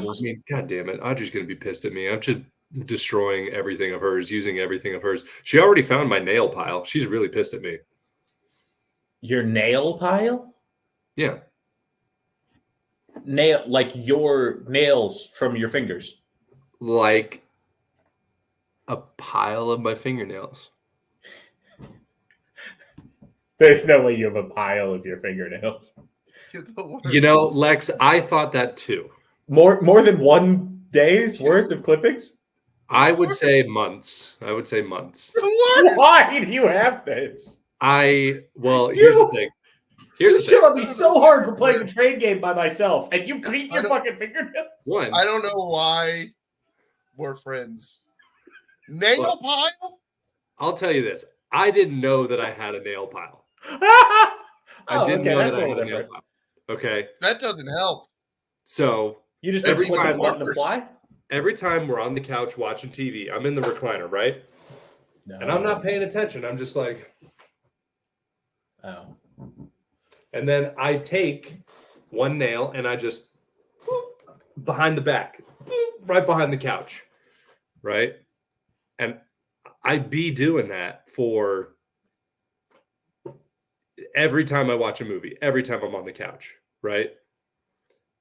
I mean, God damn it. Audrey's going to be pissed at me. I'm just destroying everything of hers, using everything of hers. She already found my nail pile. She's really pissed at me. Your nail pile? Yeah. Nail, like your nails from your fingers. Like a pile of my fingernails. There's no way you have a pile of your fingernails. You know, Lex, I thought that too. More than one day's worth of clippings? I would say months. I would say months. Why do you have this? Here's the thing. Here's the shit on me so hard for playing the trade game by myself, and you clean your fucking fingernails. One. I don't know why we're friends. Nail pile? I'll tell you this. I didn't know that I had a nail pile. I didn't know that I had a nail pile. Okay. That doesn't help. So you just every time we're on the couch watching TV, I'm in the recliner, right? No. And I'm not paying attention. I'm just like, oh. And then I take one nail and I just behind the back, right behind the couch, right? And I'd be doing that for every time I watch a movie, every time I'm on the couch, right?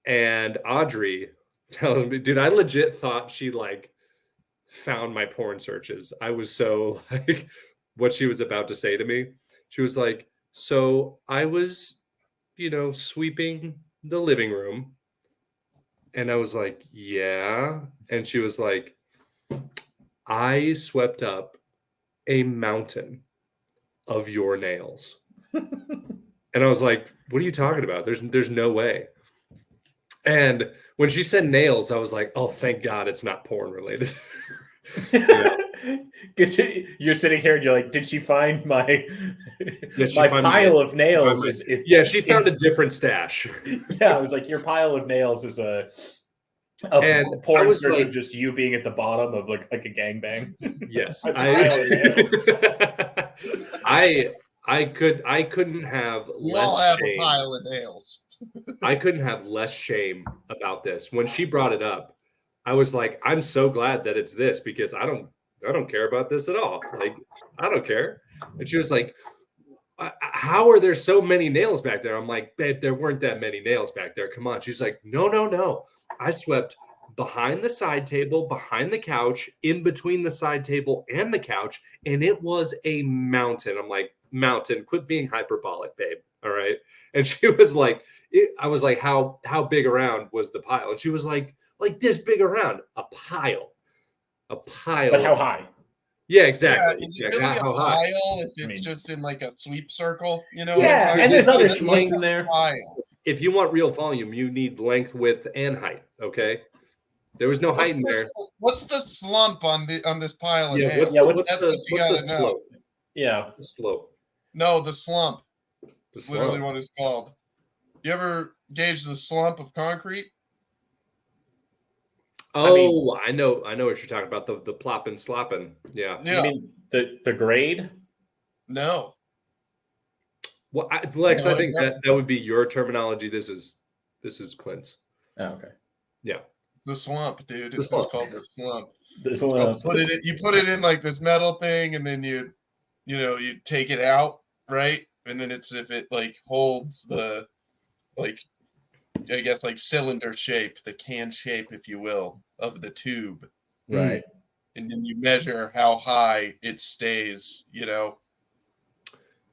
And Audrey tells me, dude, I legit thought she like found my porn searches. I was so like, what she was about to say to me. She was like, so I was, sweeping the living room. And I was like, yeah. And she was like, I swept up a mountain of your nails. And I was like, what are you talking about? There's no way. And when she said nails, I was like, oh, thank God it's not porn related. Because you're sitting here and you're like, did she find my pile of nails? She found a different stash. Yeah, I was like, your pile of nails is a porn search of just you being at the bottom of like a gangbang. Yes, I couldn't have less shame. A pile of nails. I couldn't have less shame about this. When she brought it up, I was like, I'm so glad that it's this because I don't care about this at all. Like, I don't care. And she was like, how are there so many nails back there? I'm like, babe, there weren't that many nails back there. Come on. She's like, no. I swept behind the side table, behind the couch, in between the side table and the couch, and it was a mountain. I'm like, mountain, quit being hyperbolic, babe. All right. And she was like, I was like, how big around was the pile? And she was like this big around, a pile. But how high? Yeah, exactly. Yeah, is it really a pile if it's just in like a sweep circle? Yeah, and there's other schmucks in there. If you want real volume, you need length, width, and height. Okay. There was no height in there. What's the slump on this pile of nails? What's the slope? Yeah, the slope. No, the slump. That's literally what it's called. You ever gauge the slump of concrete? Oh, I know what you're talking about. The plopping, slopping. Yeah. You mean the grade? No. Well, Lex, I think that would be your terminology. This is Clint's. Oh, okay. Yeah. The slump, dude. It's called the slump. You put it in like this metal thing, and then you take it out, right? And then it's if it like holds the I guess like cylinder shape, the can shape, if you will, of the tube. Right. And then you measure how high it stays,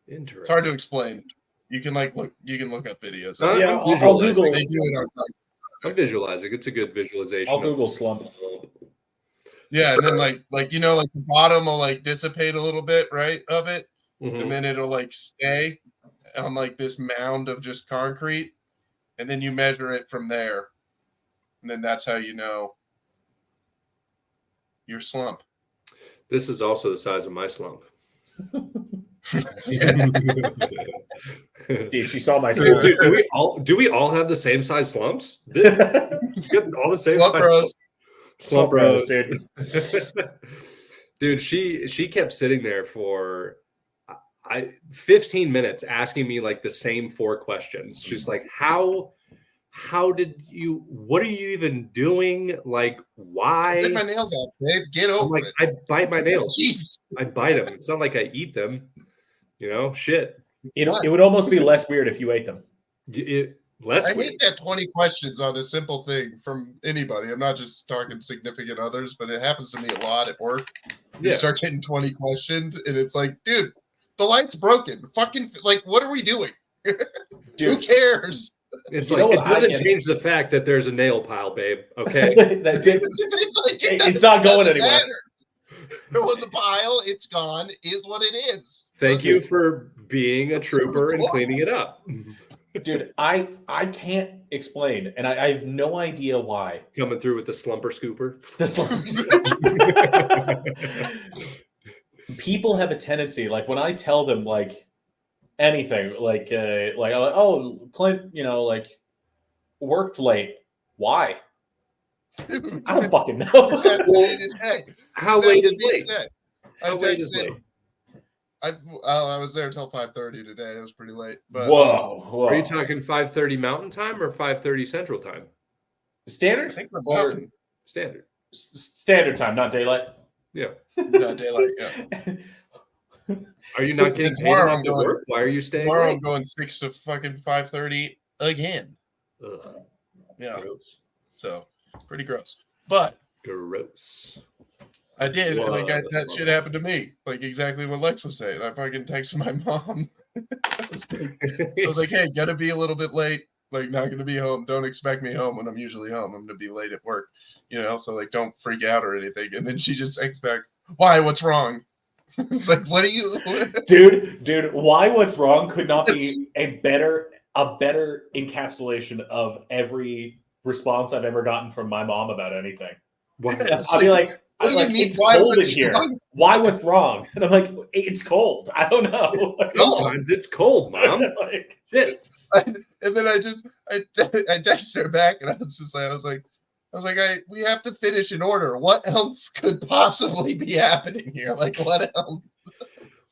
Interesting. It's hard to explain. You can look up videos. I'll Google. They do it on I'm visualizing. It's a good visualization. I'll Google slump. Yeah, and then like the bottom will like dissipate a little bit, right, of it. Mm-hmm. And then it'll like stay on like this mound of just concrete. And then you measure it from there. And then that's how you know your slump. This is also the size of my slump. Dude, she saw my slump. Dude, do we all have the same size slumps? All the same slump size bros. Slump bros, dude. Dude, she kept sitting there for 15 minutes asking me like the same 4 questions. She's like, how did you, what are you even doing? Like, why? I bit my nails off, babe. Get over it. I bite my nails. Jeez. I bite them. It's not like I eat them. Shit. It would almost be less weird if you ate them. Less I weird. hate that 20 questions on a simple thing from anybody. I'm not just talking significant others, but it happens to me a lot at work. You start getting 20 questions, and it's like, dude, the light's broken. Fucking, like, what are we doing? Dude, who cares? It's like, it doesn't change the fact that there's a nail pile, babe. Okay. It's not going anywhere. Matter. There was a pile. It's gone. Is what it is. Thank you for being a trooper and cleaning it up. Dude, I can't explain, and I have no idea why. Coming through with the slumper scooper. The slumper People have a tendency, like when I tell them like anything, like oh, Clint, like worked late. Why? I don't fucking know. How late is late? How late is late? I was there until 5:30 today. It was pretty late. But, whoa! Are you talking 5:30 Mountain Time or 5:30 Central Time? Standard? I think we're Standard. Standard time, not daylight. Yeah. Not daylight. Yeah. Are you not getting paid enough to work? Why are you staying? Tomorrow I'm going 6 to fucking 5:30 again. Ugh. Yeah. Gross. So pretty gross. But gross. I did. Whoa, like that shit happened to me. Like exactly what Lex was saying. I fucking texted my mom. I was like, hey, gotta be a little bit late. Like not gonna be home. Don't expect me home when I'm usually home. I'm gonna be late at work. So like don't freak out or anything. And then she just texts back, why? What's wrong? It's like, what are you Dude, why what's wrong could not be a better encapsulation of every response I've ever gotten from my mom about anything. I'll be like, what do you mean? It's cold in here. Why? What's wrong? And I'm like, it's cold. I don't know. Sometimes it's cold, Mom. Like, shit. And then I texted her back, and I was like, we have to finish in order. What else could possibly be happening here? Like, what else?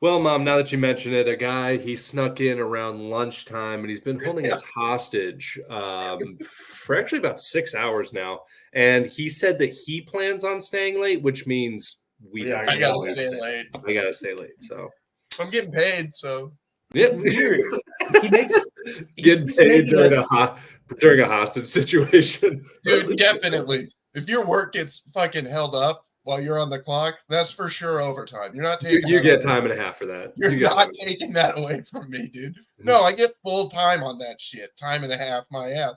Well, Mom, now that you mention it, a guy, he snuck in around lunchtime, and he's been holding us hostage for actually about 6 hours now. And he said that he plans on staying late, which means I gotta stay late. I gotta stay late. So I'm getting paid. So it's weird. Getting paid during a hostage situation, dude. Definitely. If your work gets fucking held up while you're on the clock, that's for sure overtime. You're not taking. You get time and a half for that. You're not taking that away from me, dude. No, I get full time on that shit. Time and a half, my ass.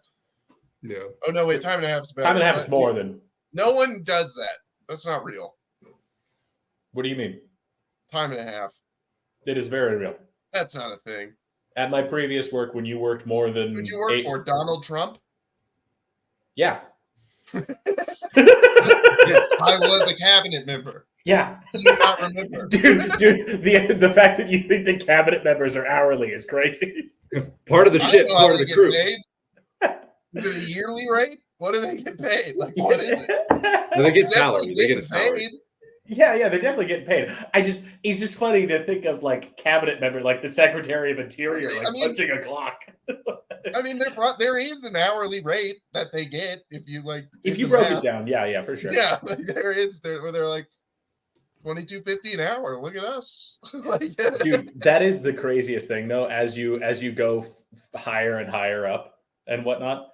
Yeah. Oh no, wait. Time and a half is better. Time and a half is more than. No one does that. That's not real. What do you mean? Time and a half. It is very real. That's not a thing. At my previous work, when you worked more than. Who'd you work for? Donald Trump? Yeah. Yes, I was a cabinet member. Yeah. You do not remember. Dude, the fact that you think the cabinet members are hourly is crazy. Part of the shit, part of the crew. Paid. Is it a yearly rate? What do they get paid? Like, what is it? They get salary. They get a salary. Yeah, they're definitely getting paid. It's just funny to think of like cabinet member, like the Secretary of Interior, punching a clock. I mean, there is an hourly rate that they get if you if you broke it down. Yeah, for sure. Yeah, there is where they're like $22.50 an hour. Look at us. Dude, that is the craziest thing though. As you go higher and higher up and whatnot,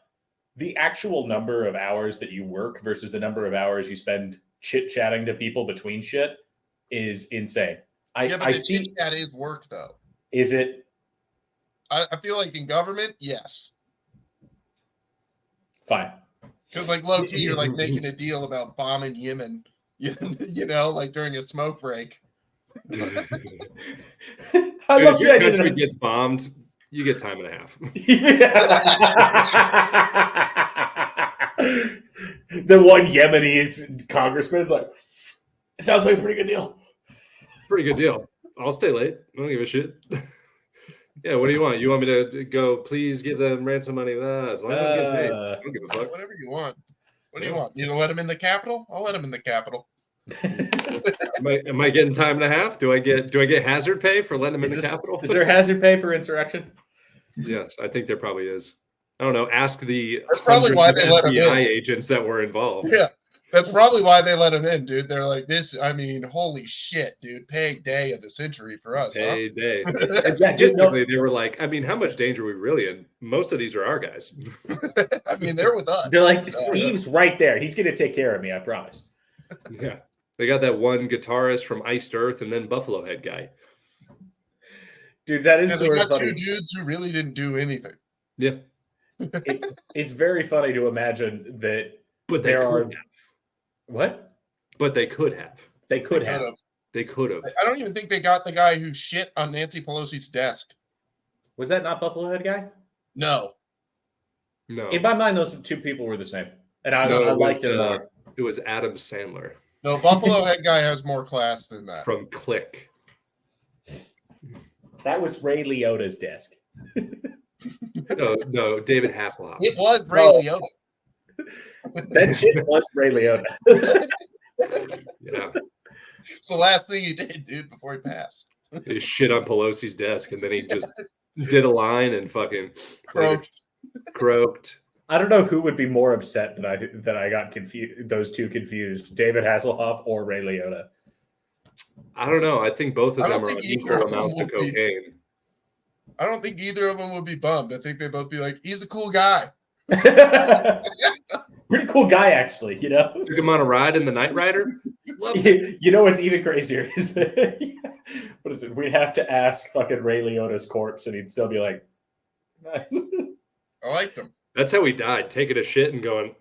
the actual number of hours that you work versus the number of hours you spend chit-chatting to people between shit is insane. I see chit-chat is work though. Is it? I feel like in government, yes. Fine. Because like low key, you're like making a deal about bombing Yemen, like during a smoke break. If your country gets bombed, you get time and a half. The one Yemenis congressman's like, sounds like a pretty good deal. Pretty good deal. I'll stay late. I don't give a shit. Yeah, what do you want? You want me to go, please give them ransom money? As long as I get paid. I don't give a fuck. Whatever you want. What do you want? You to let them in the Capitol? I'll let them in the Capitol. Am I getting time and a half? Do I get hazard pay for letting him in the Capitol? Is there hazard pay for insurrection? Yes, I think there probably is. I don't know. Ask the That's probably why they let him in. FBI agents that were involved. Yeah, that's probably why they let him in, dude. They're like, this. I mean, holy shit, dude. Payday of the century for us. Payday. And statistically, they were like, I mean, how much danger are we really in? Most of these are our guys. I mean, they're with us. They're like, Steve's right there. He's going to take care of me. I promise. Yeah. They got that one guitarist from Iced Earth and then Buffalo Head guy. Dude, that is sort of funny. Two dudes who really didn't do anything. Yeah. It's very funny to imagine that. But they could have. What? But they could have. They could have. They could have. I don't even think they got the guy who shit on Nancy Pelosi's desk. Was that not Buffalo Head guy? No. In my mind, those two people were the same. And I liked it more. It was Adam Sandler. No, Buffalo Head guy has more class than that. From Click. That was Ray Liotta's desk. No, David Hasselhoff. It was Ray Liotta. That shit was Ray Liotta. Yeah. It's the last thing he did, dude, before he passed. He shit on Pelosi's desk, and then he just did a line and fucking croaked. I don't know who would be more upset that I got confused. Those two confused, David Hasselhoff or Ray Liotta. I don't know. I think both of them are on equal amounts of cocaine. I don't think either of them would be bummed. I think they'd both be like, he's a cool guy. Pretty cool guy, actually, you know? Took him on a ride in the Knight Rider. You know what's even crazier is that, what is it? We'd have to ask fucking Ray Liotta's corpse, and he'd still be like, I liked him. That's how he died, taking a shit and going.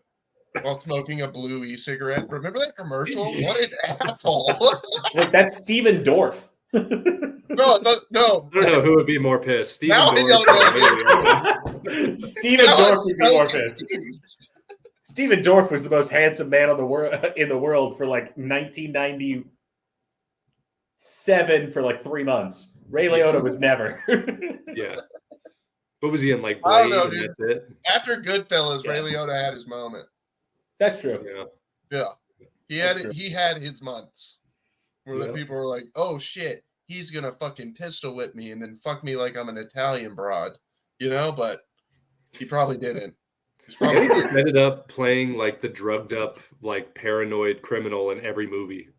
While smoking a blue e-cigarette. Remember that commercial? What an asshole. Like, that's Steven Dorff. No. I don't know who would be more pissed. Steven Dorff. Steven Dorff would be more pissed. Steven Dorff was the most handsome man in the world for like 1997 for like 3 months. Ray Liotta was never. Yeah. What was he in, like, Blade? I don't know, dude. That's it? After Goodfellas, Ray Liotta had his moment. That's true. Yeah. He had his months where the people were like, oh shit, he's gonna fucking pistol whip me and then fuck me like I'm an Italian broad. You know, but he probably didn't. He ended up playing like the drugged up, like paranoid criminal in every movie.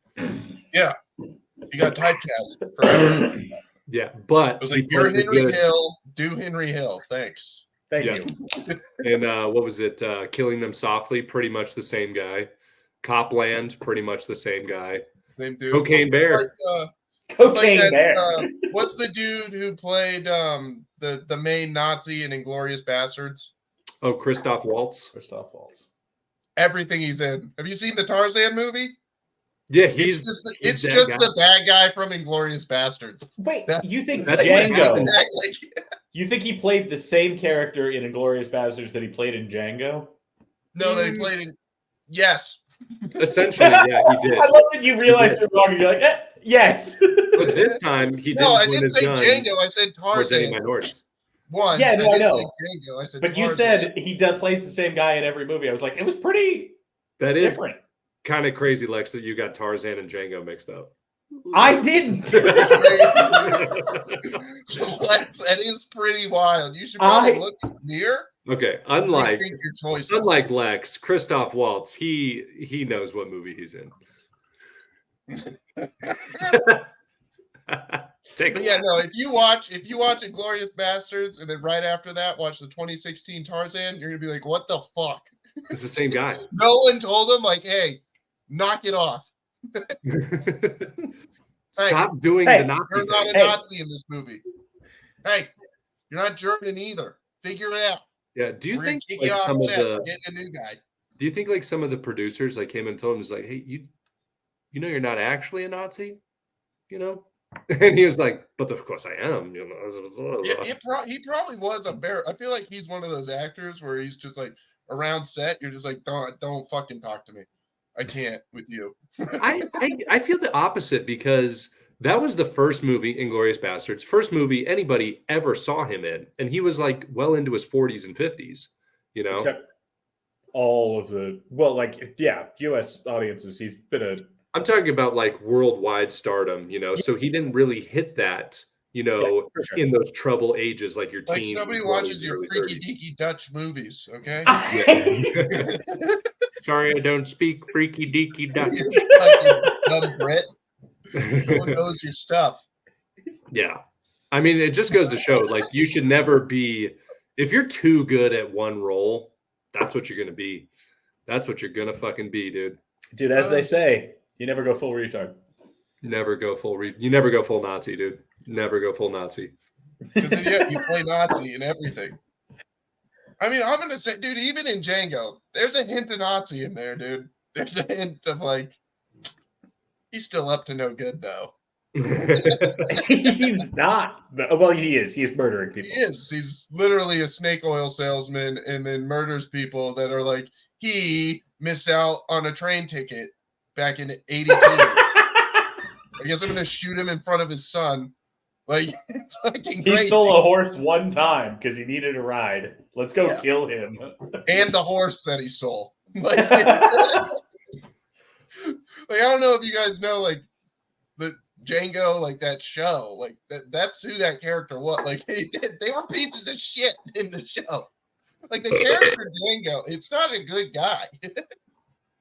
Yeah. He got typecast forever. Yeah, but it was like, you're Henry Hill, do Henry Hill. Thanks. Thank you. And what was it? Killing Them Softly, pretty much the same guy. Copland, pretty much the same guy. Same dude. Cocaine Bear. Cocaine Bear. What's the dude who played the main Nazi in Inglourious Bastards? Oh, Christoph Waltz. Christoph Waltz. Everything he's in. Have you seen the Tarzan movie? Yeah, it's just the bad guy from Inglourious Bastards. Wait, you think Django? You think he played the same character in Inglourious Bastards that he played in Django? No, that he played in. Yes. Essentially, yeah, he did. I love that you realized you're wrong and you're like, yes. But this time he didn't. No, I didn't say Django. I said Tarzan. Minorities. One. Yeah, no, I know. Django. I said but Tarzan. You said he plays the same guy in every movie. I was like, it was pretty. That is different. Kind of crazy, Lex, that you got Tarzan and Django mixed up. I didn't. That is pretty wild. You should probably look in the mirror. Okay, unlike Lex, Christoph Waltz, he knows what movie he's in. If you watch Inglourious Bastards and then right after that watch the 2016 Tarzan, you're gonna be like, what the fuck? It's the same guy. No one told him, like, hey, knock it off. Stop doing the Nazi. You're not a Nazi in this movie. Hey, you're not German either. Figure it out. Yeah. Do you think like some of the getting a new guy? Do you think like some of the producers like came and told him, was like, hey, you know you're not actually a Nazi, you know? And he was like, but of course I am, you know. Yeah, he probably was a bear. I feel like he's one of those actors where he's just like around set, you're just like, don't fucking talk to me. I can't with you. I feel the opposite because that was the first movie, Inglourious Bastards, first movie anybody ever saw him in. And he was like well into his 40s and 50s, you know? Except all of the, US audiences, he's been I'm talking about like worldwide stardom, so he didn't really hit that, for sure. in those trouble ages, like your Like teens, nobody 20s, watches your early freaky 30s. deaky Dutch movies, okay? Sorry, I don't speak freaky deaky Dutch. You fucking dumb Brit. No one knows your stuff. Yeah. I mean, it just goes to show, like, you should never be, if you're too good at one role, that's what you're going to be. That's what you're going to fucking be, dude. Dude, as they say, you never go full retard. Never go full you never go full Nazi, dude. Never go full Nazi. Because then, yeah, you play Nazi and everything. I mean, I'm going to say, dude, even in Django, there's a hint of Nazi in there, dude. There's a hint of, like, he's still up to no good, though. He's not. Well, he is. He's murdering people. He is. He's literally a snake oil salesman and then murders people that are like, he missed out on a train ticket back in 82. I guess I'm going to shoot him in front of his son. Like, it's fucking great. He stole a horse one time because he needed a ride. Let's go kill him. And the horse that he stole. Like, I don't know if you guys know, like, the Django, like that show, like that's who that character was. Like they were pieces of shit in the show. Like the character Django, it's not a good guy.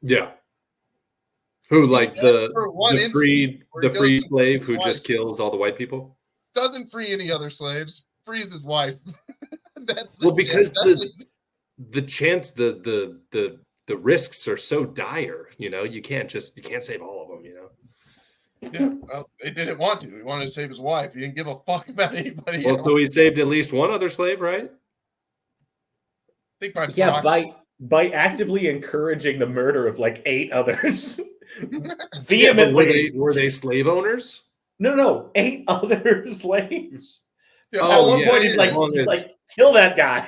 Yeah. Who, like the free slave who just kills all the white people? Doesn't free any other slaves. Frees his wife. Because the chance, the risks are so dire. You can't save all of them. Yeah, well, they didn't want to. He wanted to save his wife. He didn't give a fuck about anybody else. Well, so he saved at least one other slave, right? I think by actively encouraging the murder of like 8 others. Vehemently. Were they slave owners? No, 8 other slaves. Yeah, at one point, he's like, kill that guy.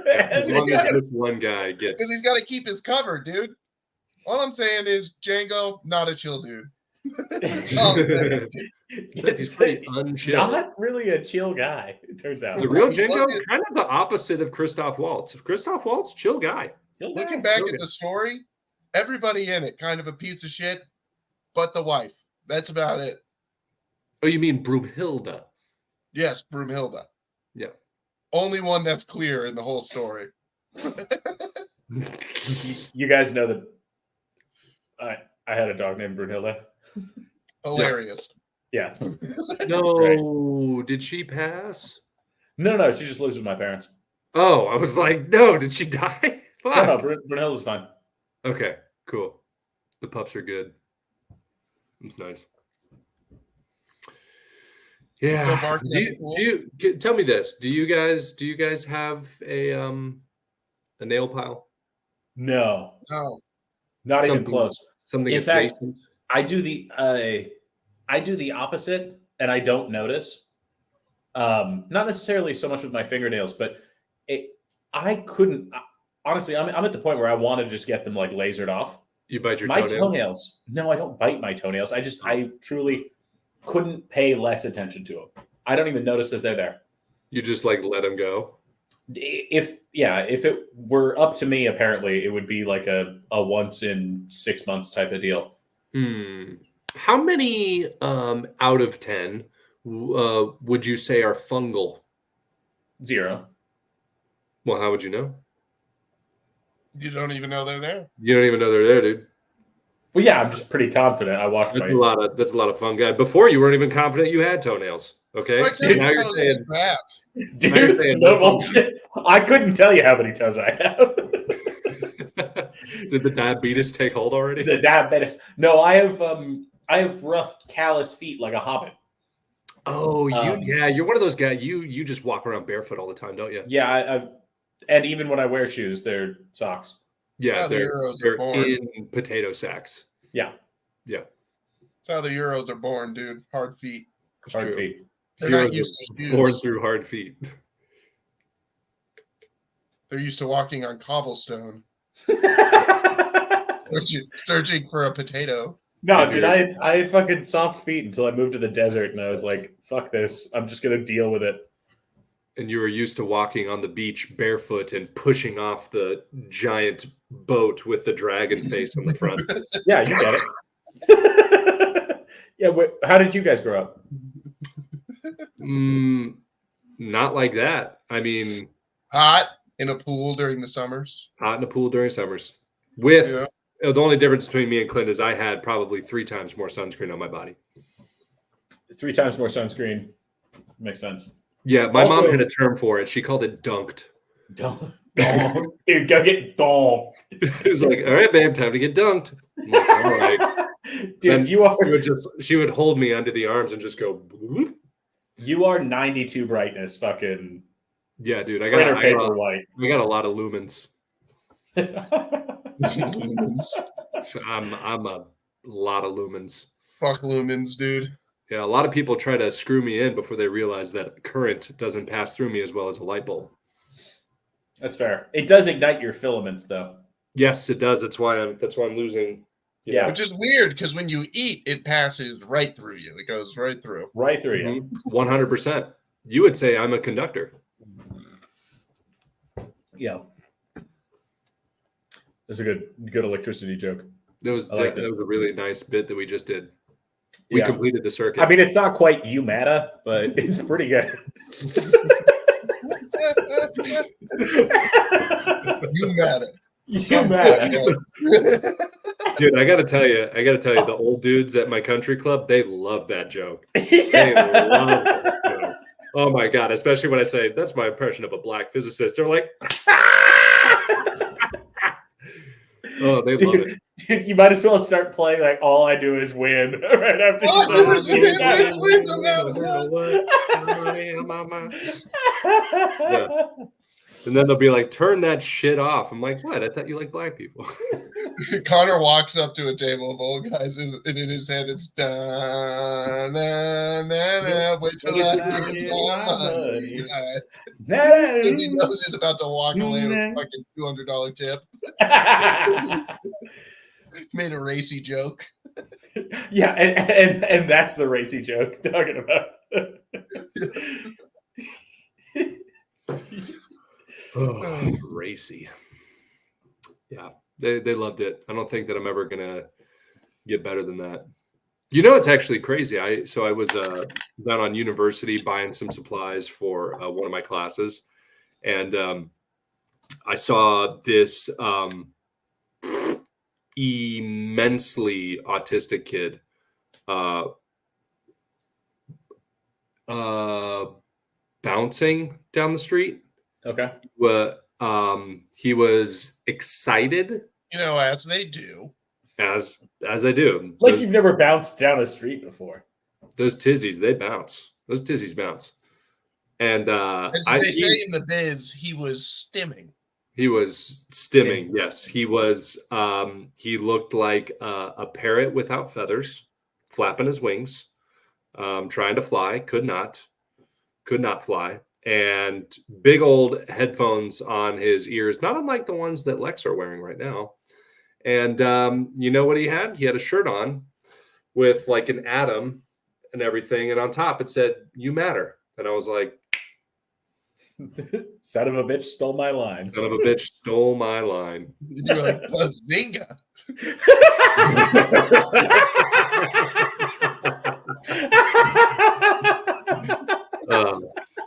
As long as this one guy gets. Because he's got to keep his cover, dude. All I'm saying is Django, not a chill dude. He's pretty unchill. Not really a chill guy, it turns out. The real Django, kind of the opposite of Christoph Waltz. Christoph Waltz, chill guy. Looking back at the story, everybody in it kind of a piece of shit, but the wife. That's about it. Oh, you mean Broomhilda? Yes, Broomhilda. Yeah. Only one that's clear in the whole story. You guys know that I had a dog named Brunhilde. Hilarious. Yeah. No, right. Did she pass? No, she just lives with my parents. Oh, I was like, no, did she die? No, Brunhilde's fine. Okay, cool. The pups are good. It's nice. Yeah. Do you tell me this? Do you guys have a nail pile? No. Not something, even close. Something in adjacent? Fact, I do the opposite, and I don't notice. Not necessarily so much with my fingernails, but I couldn't. Honestly, I'm at the point where I want to just get them like lasered off. You bite your toenails? No, I don't bite my toenails. I truly couldn't pay less attention to them. I don't even notice that they're there. You just like let them go? If it were up to me, apparently it would be like a once in 6 months type of deal. How many out of 10 would you say are fungal? 0. Well, how would you know? You don't even know they're there. You don't even know they're there, dude. Well, yeah, I'm just pretty confident. I washed that's a lot of fungi. Before you weren't even confident you had toenails. Okay. Now you're saying bad. Dude, I couldn't tell you how many toes I have. Did the diabetes take hold already? The diabetes. No, I have rough, callous feet like a hobbit. Oh, you're one of those guys. You just walk around barefoot all the time, don't you? Yeah, and even when I wear shoes, they're socks. Yeah, they're in potato sacks. Yeah. That's how the Euros are born, dude. Hard feet. Hard feet. They're not used to shoes. Born through hard feet. They're used to walking on cobblestone. Searching for a potato. No, dude, I had fucking soft feet until I moved to the desert, and I was like, fuck this. I'm just going to deal with it. And you were used to walking on the beach barefoot and pushing off the giant boat with the dragon face on the front. Yeah, you get it. Yeah. How did you guys grow up? Not like that. I mean, hot in a pool during the summers. Hot in a pool during summers. The only difference between me and Clint is I had probably 3 times more sunscreen on my body. 3 times more sunscreen. Makes sense. Yeah, my mom had a term for it. She called it dunked. Dunked. Dude, go get dunked. It was like, all right, babe, time to get dunked. I'm like, all right. Dude, she would hold me under the arms and just go. Bloop. You are 92 brightness, fucking. Yeah, dude. I got a lot of lumens. Lumens. I'm a lot of lumens. Fuck lumens, dude. Yeah, a lot of people try to screw me in before they realize that current doesn't pass through me as well as a light bulb. That's fair. It does ignite your filaments, though. Yes, it does. That's why I'm losing. Yeah, which is weird because when you eat, it passes right through you. It goes right through. Right through you. 100%. You would say I'm a conductor. Yeah. That's a good electricity joke. That was a really nice bit that we just did. We completed the circuit. I mean, it's not quite you matter, but it's pretty good. You matter. You matter. Dude, I gotta tell you, the old dudes at my country club, they love that joke. Yeah. They love that joke. Oh my God, especially when I say that's my impression of a black physicist. They're like, oh, they love it. Dude, you might as well start playing like All I Do Is Win right after you say yeah. And then they'll be like, turn that shit off. I'm like, what? I thought you like black people. Connor walks up to a table of old guys, and in his head it's da na na na. Wait till I get my money. He knows he's about to walk away with a fucking $200 tip. Made a racy joke. Yeah, and that's the racy joke talking about. Oh, racy. Yeah, they loved it. I don't think that I'm ever gonna get better than that. You know, it's actually crazy. I was down on university buying some supplies for one of my classes, and I saw this immensely autistic kid bouncing down the street. Okay. He was excited. You know, as they do. As I do. Like you've never bounced down a street before. Those tizzies, they bounce. Those tizzies bounce. And as they say in the biz, he was stimming. He was stimming, yes. He was he looked like a parrot without feathers, flapping his wings, trying to fly, could not fly. And big old headphones on his ears, not unlike the ones that Lex are wearing right now. And you know what he had? He had a shirt on with like an atom and everything. And on top it said, "You matter." And I was like, son of a bitch stole my line. Son of a bitch stole my line. You're like, bazinga.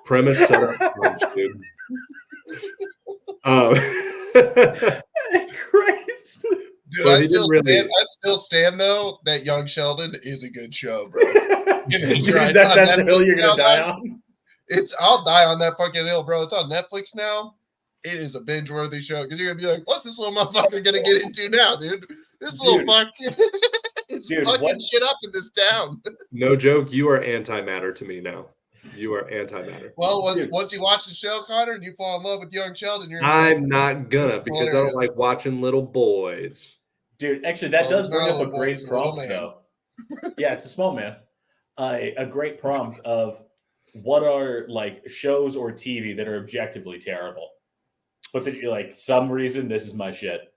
Premise set up punch, dude. Christ. Dude, I still stand though that Young Sheldon is a good show, bro. That's the hill you're gonna die on. I'll die on that fucking hill, bro. It's on Netflix now. It is a binge-worthy show because you're gonna be like, "What's this little motherfucker gonna get into now, dude? This little fuck is fucking shit up in this town." No joke, you are antimatter to me now. You are antimatter. Well, once you watch the show, Connor, and you fall in love with Young Sheldon, I'm not gonna because I don't like watching little boys. Dude, actually, that does bring up a great prompt, though. Yeah, it's a small man. A great prompt of what are like shows or TV that are objectively terrible, but that you're like, some reason this is my shit.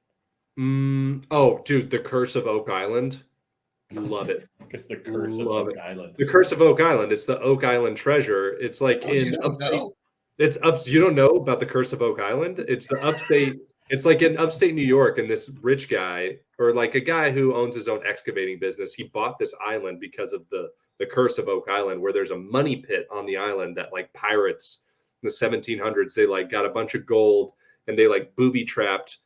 Oh, dude, The Curse of Oak Island. Love it. Because The Curse of Oak Island. The Curse of Oak Island. It's the Oak Island treasure. It's like in upstate. It's up. You don't know about The Curse of Oak Island? It's the upstate It's like in upstate New York, and this rich guy, or like a guy who owns his own excavating business, he bought this island because of the curse of Oak Island, where there's a money pit on the island that like pirates in the 1700s, they like got a bunch of gold and they like booby trapped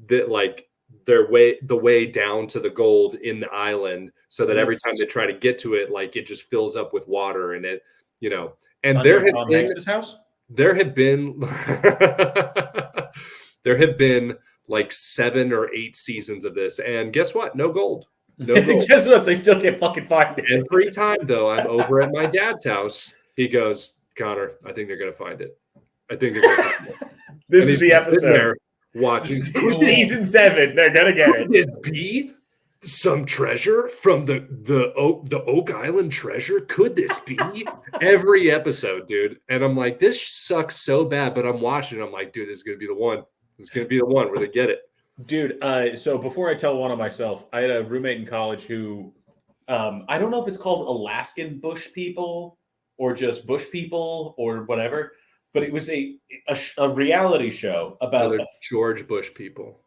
that like the way down to the gold in the island, so that every time they try to get to it, like it just fills up with water and it, and Under Tom Hanks' house? There have been there have been like 7 or 8 seasons of this, and guess what? No gold. No gold. Guess what? They still can't fucking find it. Every time though, I'm over at my dad's house, he goes, Connor, I think they're gonna find it. I think they're gonna find it. This is the episode. Watching season 7. They're gonna get it. Could this be some treasure from the Oak Island treasure? Could this be? Every episode, dude. And I'm like, this sucks so bad, but I'm watching. I'm like, dude, this is gonna be the one. This is gonna be the one where they get it. Dude, so before I tell one of myself, I had a roommate in college who, I don't know if it's called Alaskan Bush people or just Bush people or whatever, but it was a reality show about George Bush people.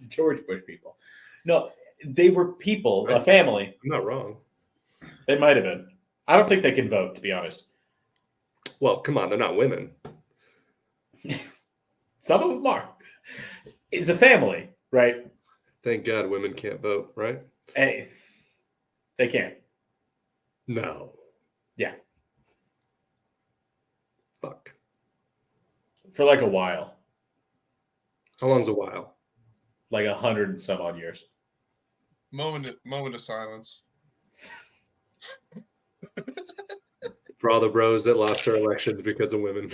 George Bush people. No, they were people, a family. I'm not wrong. They might have been. I don't think they can vote, to be honest. Well, come on, they're not women. Some of them are. It's a family, right? Thank God women can't vote, right? Hey, they can't. No. Yeah. Fuck. For like a while. How long's a while? Like 100 and some odd years. Moment of silence. For all the bros that lost their elections because of women.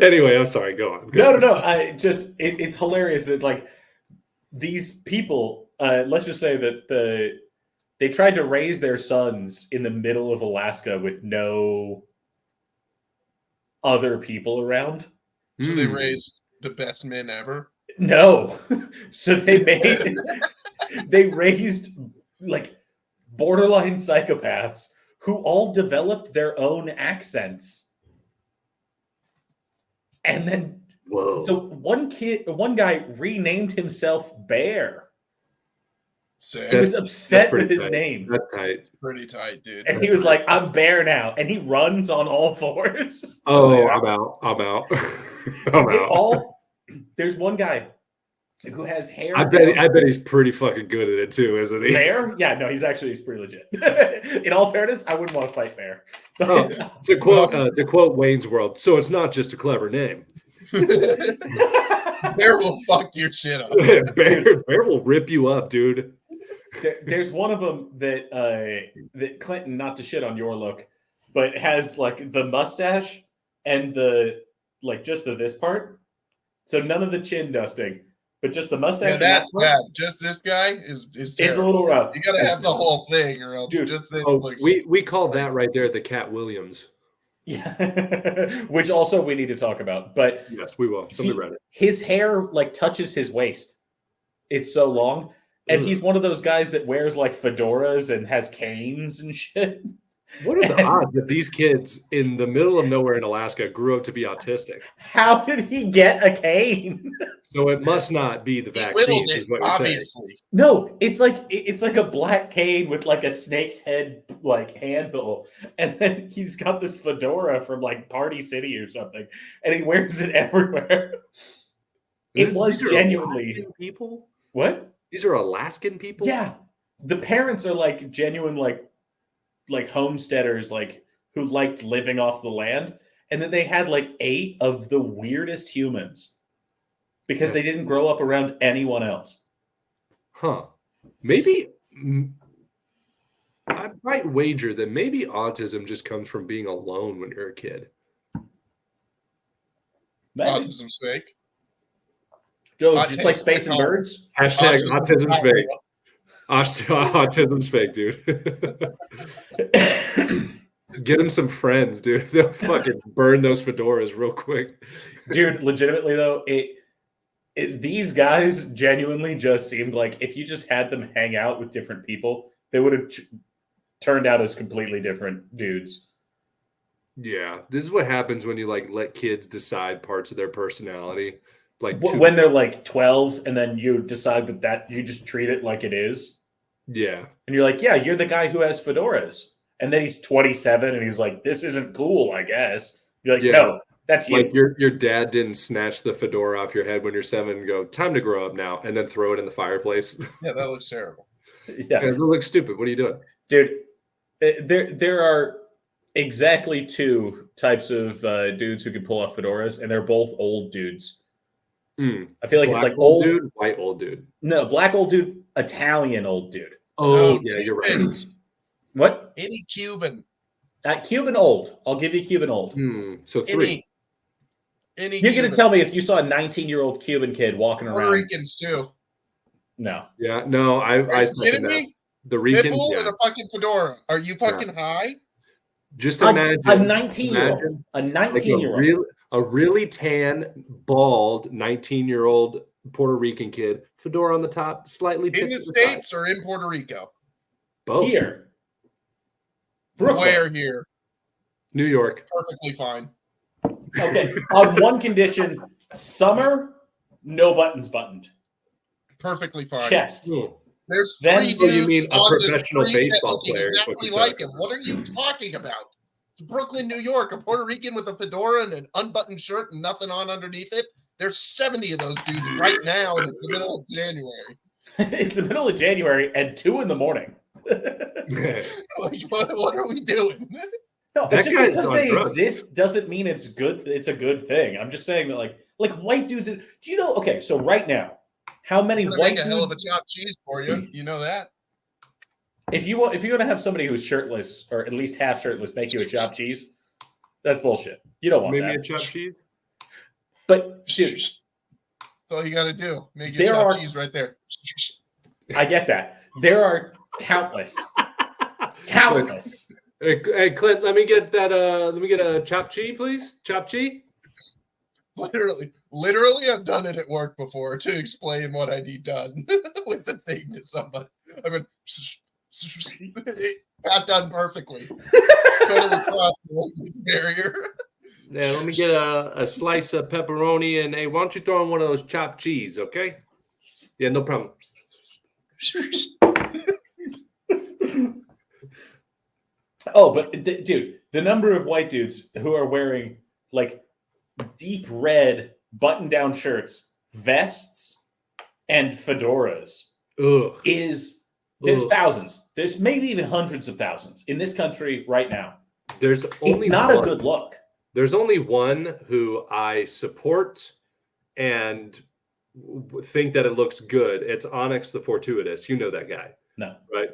Anyway, I'm sorry. Go on. No. It's hilarious that like these people. Let's just say that they tried to raise their sons in the middle of Alaska with no other people around. So they raised the best men ever. No, so they raised like borderline psychopaths who all developed their own accents. And then the one guy renamed himself Bear. Sick. He was upset with his name. That's tight. Pretty tight, dude. And he was like, I'm Bear now. And he runs on all fours. Oh, yeah. I'm out. There's one guy who has hair. I bet he's pretty fucking good at it too, isn't he? Bear? Yeah, no, he's pretty legit. In all fairness, I wouldn't want to fight Bear. To quote Wayne's World, so it's not just a clever name. Bear will fuck your shit up. Bear will rip you up, dude. There's one of them that Clinton, not to shit on your look, but has like the mustache and the like just this part. So none of the chin dusting, but just the mustache. Yeah, that's bad. Just this guy is it's a little rough. You gotta have the whole thing, or else dude, just this. We call that right there the Cat Williams. Yeah, which also we need to talk about. But yes, we will. Somebody read it. His hair like touches his waist. It's so long, and he's one of those guys that wears like fedoras and has canes and shit. What are the odds that these kids in the middle of nowhere in Alaska grew up to be autistic? How did he get a cane? So it must not be the vaccine, is what you're saying. No, it's like a black cane with like a snake's head like handle, and then he's got this fedora from like Party City or something, and he wears it everywhere. It was genuinely Alaskan people. What? These are Alaskan people? Yeah. The parents are like genuine like homesteaders like who liked living off the land, and then they had like 8 of the weirdest humans because they didn't grow up around anyone else. Huh. Maybe I might wager that maybe autism just comes from being alone when you're a kid. Autism's fake. Joe, just like space and birds. Hashtag autism's fake. Autism's fake, dude. Get him some friends, dude. They'll fucking burn those fedoras real quick. Dude, legitimately though, these guys genuinely just seemed like if you just had them hang out with different people, they would have turned out as completely different dudes. Yeah, this is what happens when you like let kids decide parts of their personality. Like when they're like 12, and then you decide that you just treat it like it is. Yeah, and you're like, yeah, you're the guy who has fedoras, and then he's 27, and he's like, this isn't cool, I guess. You're like, no, that's you. Like your dad didn't snatch the fedora off your head when you're 7 and go, time to grow up now, and then throw it in the fireplace. Yeah, that looks terrible. Yeah, it looks stupid. What are you doing, dude? There are exactly 2 types of dudes who can pull off fedoras, and they're both old dudes. I feel like black it's like old dude, white old dude. No, black old dude, Italian old dude. Oh yeah, you're right. What? Any Cuban. Cuban old. I'll give you Cuban old. So 3. Any You're going to tell me if you saw a 19-year-old Cuban kid walking around. Puerto Ricans too. No. Yeah, no, I kidding me? The Rican and a fucking fedora. Are you fucking high? Just imagine a 19-year-old. A 19-year-old. A really tan, bald 19-year-old Puerto Rican kid, fedora on the top, slightly in the States or in Puerto Rico? Both. Here. Brooklyn. Where here? New York. Perfectly fine. Okay. On one condition, summer, no buttons buttoned. Perfectly fine. Chest. There's 3 dudes you mean a on professional baseball player exactly like him. What are you talking about? It's Brooklyn, New York, a Puerto Rican with a fedora and an unbuttoned shirt and nothing on underneath it. There's 70 of those dudes right now, and it's the middle of January. It's the middle of January and 2 in the morning. What are we doing? No, just because they exist doesn't mean it's good. It's a good thing. I'm just saying that, like white dudes. Do you know? Okay, so right now, how many white dudes? Hell of a chopped cheese for you. You know that. If you're gonna have somebody who's shirtless or at least half shirtless make you a chopped cheese, that's bullshit. You don't want that. Maybe a chopped cheese. But dude, that's all you got to do. Make your chopped cheese right there. I get that. There are countless. Hey, Clint, let me get that. Let me get a chopped cheese, please. Chopped cheese. Literally, I've done it at work before to explain what I need done with the thing to somebody. I mean, not done perfectly. Totally crossed the language barrier. Yeah, let me get a slice of pepperoni and hey, why don't you throw in one of those chopped cheese, okay? Yeah, no problem. Oh, but dude, the number of white dudes who are wearing like deep red button-down shirts, vests, and fedoras there's thousands. There's maybe even hundreds of thousands in this country right now. It's not a good look. There's only one who I support and think that it looks good. It's Onyx the Fortuitous. You know that guy. No. Right?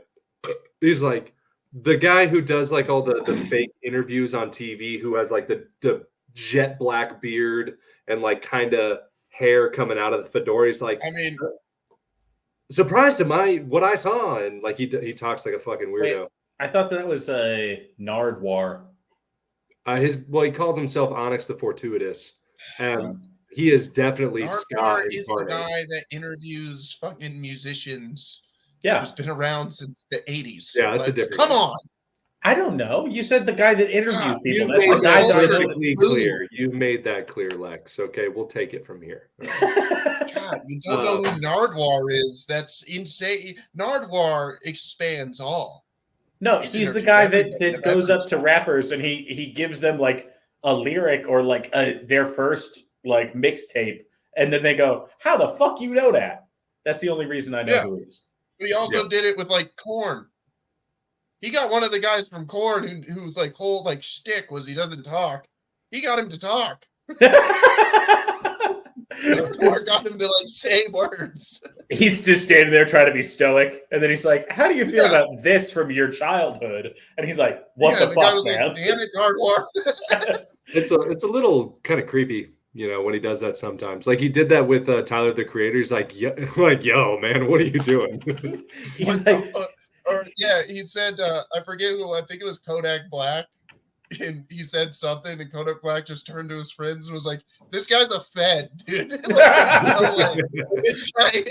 He's like the guy who does like all the fake interviews on TV, who has like the jet black beard and like kind of hair coming out of the fedora. He's like, I mean, surprised at what I saw, and like he talks like a fucking weirdo. Wait, I thought that was a Nardwar. He calls himself Onyx the Fortuitous, and he is definitely Scott. Is the guy that interviews fucking musicians. Yeah, who's been around since the 80s. Yeah, that's a different. Come on. I don't know. You said the guy that interviews people. That's the guy that perfectly clear. You made that clear, Lex. Okay, we'll take it from here. God, you don't know who Nardwar is. That's insane. Nardwar expands all. No, he's the guy that goes up to rappers and he gives them like a lyric or like their first like mixtape, and then they go, "How the fuck you know that?" That's the only reason I know who he is. He also did it with like Korn. He got one of the guys from Korn whose like whole like shtick was he doesn't talk. He got him to talk. Or got him to like say words. He's just standing there trying to be stoic, and then he's like, "How do you feel about this from your childhood?" And he's like, "What the fuck, guy was man?" Like, damn it, Nardwar. It's a little kind of creepy, when he does that sometimes. Like he did that with Tyler the Creator. He's like, yo, man, what are you doing? He's like, he said, I forget who. I think it was Kodak Black. And he said something, and Kodak Black just turned to his friends and was like, "This guy's a Fed, dude." This guy.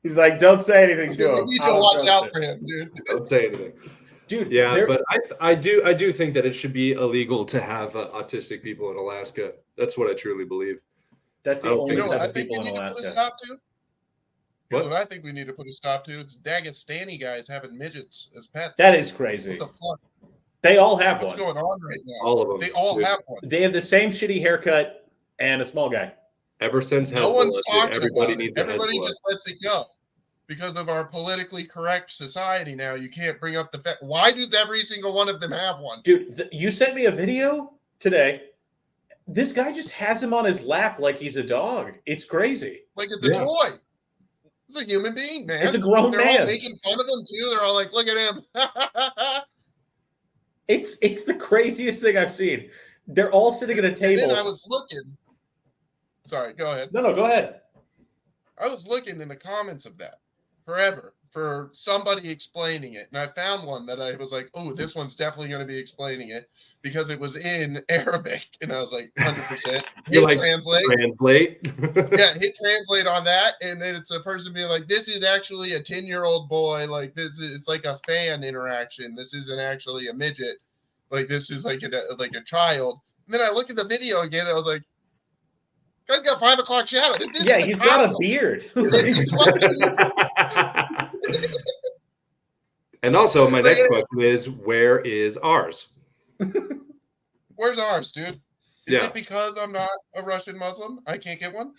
He's like, "Don't say anything to him. You need to watch out for him, dude. Don't say anything." Dude. Yeah, but I do think that it should be illegal to have autistic people in Alaska. That's what I truly believe. That's the only type of I think people we in need to put a Alaska. stop to. Here's What? what I think we need to put a stop to. It's Dagestani guys having midgets as pets. That is crazy. What the fuck? They all have What's one. going on right now? All of them. They all have one. They have the same shitty haircut and a small guy. Ever since No one's Hezbollah, talking everybody about it. needs Everybody a Hezbollah. just lets it go. Because of our politically correct society now, you can't bring up the fact. Why does every single one of them have one? Dude, you sent me a video today. This guy just has him on his lap like he's a dog. It's crazy. Like it's a toy. It's a human being, man. It's a grown They're man. all making fun of him too. They're all like, "Look at him." It's the craziest thing I've seen. They're all sitting at a table. And then I was looking. Sorry, go ahead. No, go ahead. I was looking in the comments of that forever for somebody explaining it. And I found one that I was like, oh, this one's definitely going to be explaining it because it was in Arabic. And I was like, 100%. You're like, translate. Yeah, hit translate on that. And then it's a person being like, this is actually a 10-year-old boy. Like, it's like a fan interaction. This isn't actually a midget. Like, this is like a child. And then I look at the video again and I was like, guy's got 5 o'clock shadow. Yeah, he's got a beard. And also, my next question is, where is ours? Where's ours, dude? Is Yeah. it because I'm not a Russian Muslim? I can't get one?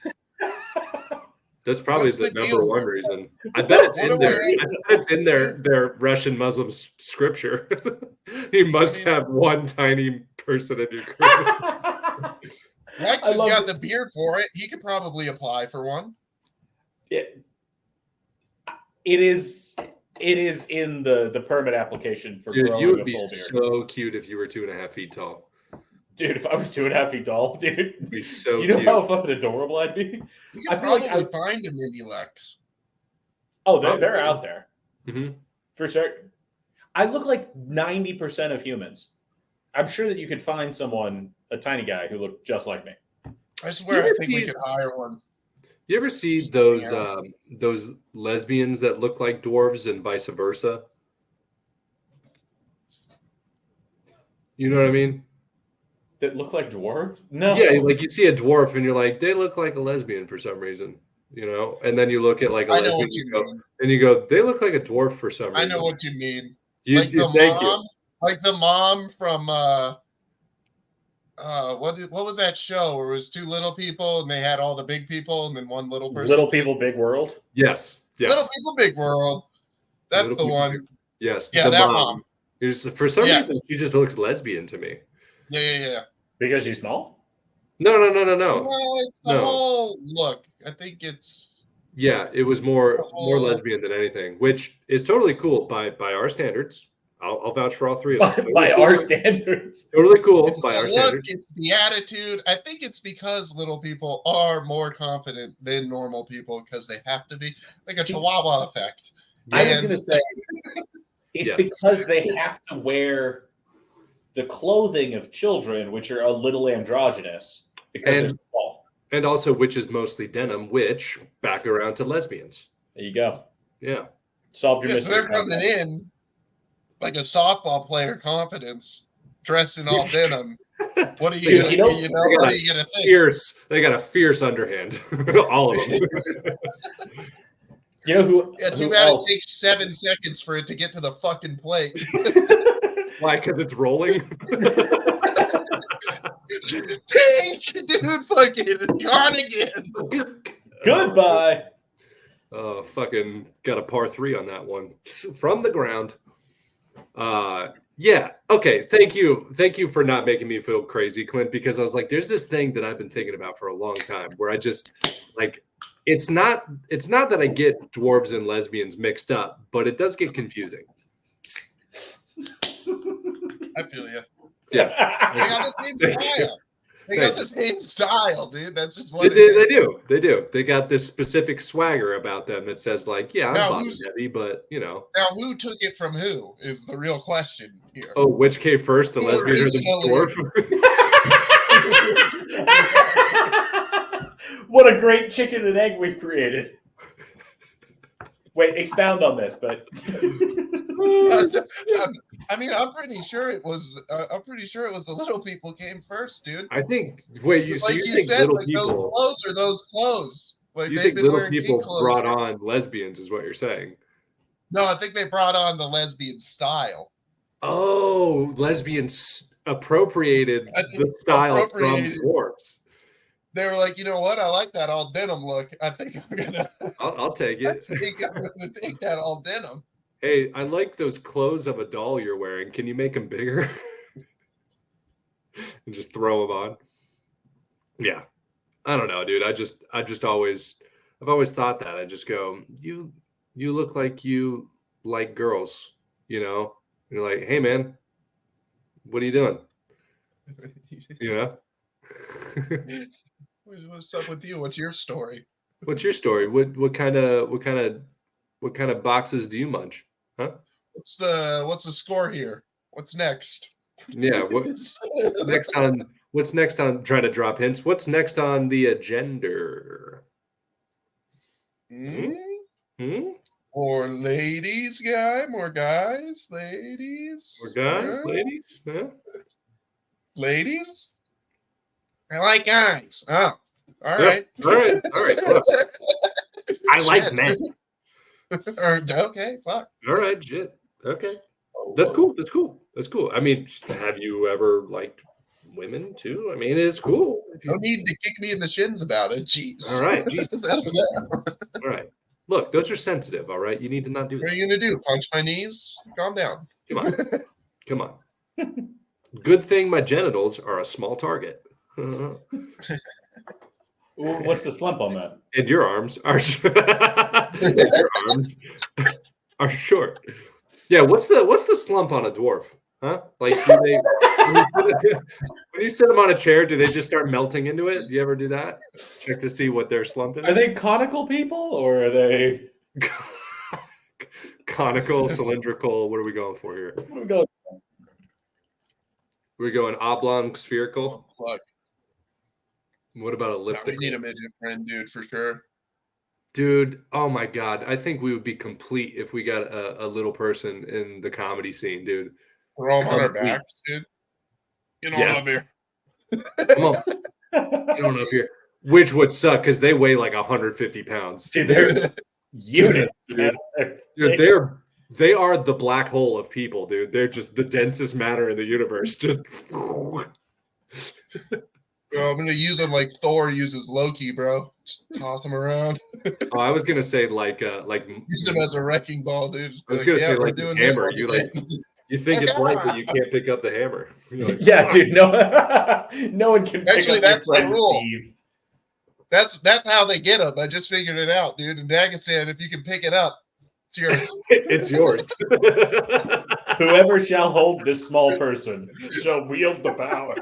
That's probably What's the the number deal? one reason. I bet it's in What there. do I- I bet it's in their Russian Muslim scripture. You must have one tiny person in your group. Lex has got the beard for it. He could probably apply for one. It is in the permit application for Dude, growing you would a be full beard. so cute if you were 2.5 feet tall. Dude, if I was 2.5 feet tall, dude, It'd be so you know cute. how fucking adorable I'd be? You I could feel like probably find a mini Lex. Oh, they're out there. Mm-hmm. For certain. I look like 90% of humans. I'm sure that you could find someone, a tiny guy, who looked just like me. I swear, I think we could hire one. You ever see those lesbians that look like dwarves and vice versa? You know what I mean? That look like dwarf? No. Yeah, like you see a dwarf and you're like, they look like a lesbian for some reason, you know? And then you look at like a lesbian and you go, they look like a dwarf for some reason. I know what you mean. Thank you. Like the mom from what was that show where it was 2 little people and they had all the big people and then one little person? Little People, Big World? Yes. Little People, Big World. That's little the one. Yes. Yeah, that mom. For some reason, she just looks lesbian to me. Yeah. Because she's small? No. Well, it's the whole look. I think it's it was more lesbian than anything, which is totally cool by our standards. I'll vouch for all 3 of them. By our standards. Totally cool it's by our look, standards. It's the attitude. I think it's because little people are more confident than normal people because they have to be. Like a Chihuahua effect. I was going to say, it's because they have to wear the clothing of children, which are a little androgynous because they're small. And also, which is mostly denim, which back around to lesbians. There you go. Yeah. Solved your mystery. So they're coming in like a softball player confidence, dressed in all denim. What are you gonna think? They got a fierce underhand. All of them. You know who? Yeah, too bad it takes 7 seconds for it to get to the fucking plate. Why? Because it's rolling. Dude, fucking gone again. Goodbye. Oh, fucking got a par 3 on that one from the ground. Yeah. Okay. Thank you for not making me feel crazy, Clint, because I was like, there's this thing that I've been thinking about for a long time where I just like, it's not that I get dwarves and lesbians mixed up, but it does get confusing. I feel you. Yeah. They got the same style. They got the same style, dude. That's just what they do. They do. They got this specific swagger about them that says like, yeah, I'm bottom heavy, but you know. Now, who took it from who is the real question here. Oh, which came first, the lesbian or the dwarf? What a great chicken and egg we've created. Wait, expound on this, but I mean, I'm pretty sure it was. I'm pretty sure it was the little people came first, dude. I think. Wait, you Like you you think said, little like those people? clothes are those clothes. Like You they've think been little wearing kid people clothes. brought on lesbians? Is what you're saying? No, I think they brought on the lesbian style. Oh, lesbians appropriated I think the style from appropriated. dwarves. They were like, you know what? I like that all denim look. I think I'm gonna. I'll take it. I think I'm gonna take that all denim. Hey, I like those clothes of a doll you're wearing. Can you make them bigger? And just throw them on. Yeah. I don't know, dude. I've always thought that. I just go, you look like you like girls, you know? You're like, hey man, what are you doing? You know? What's up with you? What's your story? What's your story? What kind of boxes do you munch? Huh? What's the score here? What's next? Yeah, what's next on trying to drop hints? What's next on the agenda? More ladies, more guys, ladies. More guys, ladies, huh? Ladies? I like guys. Oh, all Yep. right. All right. Look, I like men. Okay, fuck. All right, shit. Okay. That's cool. I mean, have you ever liked women too? I mean, it's cool. No need to kick me in the shins about it. Jeez. All right. Jesus. All right. Look, those are sensitive. All right. You need to not do that. What are you gonna do? Punch my knees? Calm down. Come on. Good thing my genitals are a small target. What's the slump on that? And your arms are short. Yeah, what's the slump on a dwarf? Huh? Like when you sit them on a chair, do they just start melting into it? Do you ever do that? Check to see what their slump is. Are they conical people or are they conical, cylindrical? What are we going for here? What are we going? We're going oblong, spherical. Oh, fuck. What about elliptical? We need a midget friend, dude, for sure. Dude, oh my God. I think we would be complete if we got a little person in the comedy scene, dude. We're all on our backs, dude. Get on up here. Come on. Get on up here. Which would suck because they weigh like 150 pounds. Dude, they're units, dude. They are the black hole of people, dude. They're just the densest matter in the universe. Just Bro, I'm gonna use them like Thor uses Loki, bro. Just toss them around. Oh, I was gonna say like use them as a wrecking ball, dude. I was gonna say like the hammer. You think it's light, but you can't pick up the hammer. Like, yeah, dude. No one can pick up that's your friend the rule. Steve. That's how they get them. I just figured it out, dude. In Dagestan, if you can pick it up, it's yours. It's yours. Whoever shall hold this small person shall wield the power.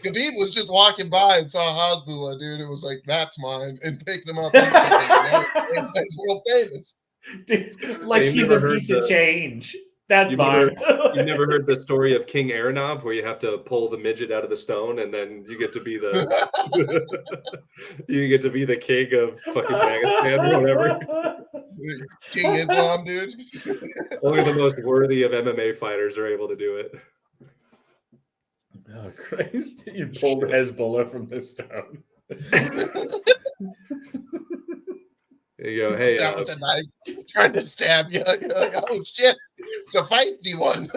Khabib was just walking by and saw Hasbullah, dude. It was like, that's mine, and picked him up. He's world famous. Dude, like he's a piece of change. That's fine. You never heard the story of King Aronov where you have to pull the midget out of the stone and then you get to be the king of fucking Dagestan or whatever. King Islam, dude. Only the most worthy of MMA fighters are able to do it. Oh Christ! You pulled Hezbollah from the stone. There you go. Hey, down with a knife, trying to stab you. You're like, oh shit, it's a feisty one.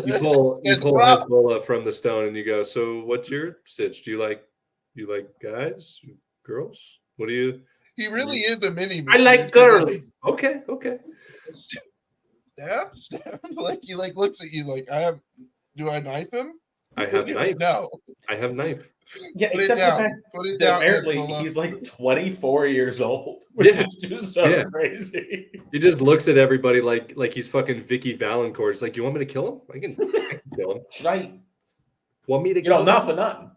You pull Hezbollah from the stone, and you go. So, what's your sitch? Do you like guys, girls? What do you? He really is a mini. I like girls. Okay. Stab. Like he looks at you like I have. Do I knife him? I have knife. No, I have knife. Yeah, put except it down. the fact Put it that down. apparently he's like 24 years old, which is just so crazy. He just looks at everybody like he's fucking Vicky Valancourt. It's like, you want me to kill him? I can kill him. Should I? Want me to kill him? Not for nothing.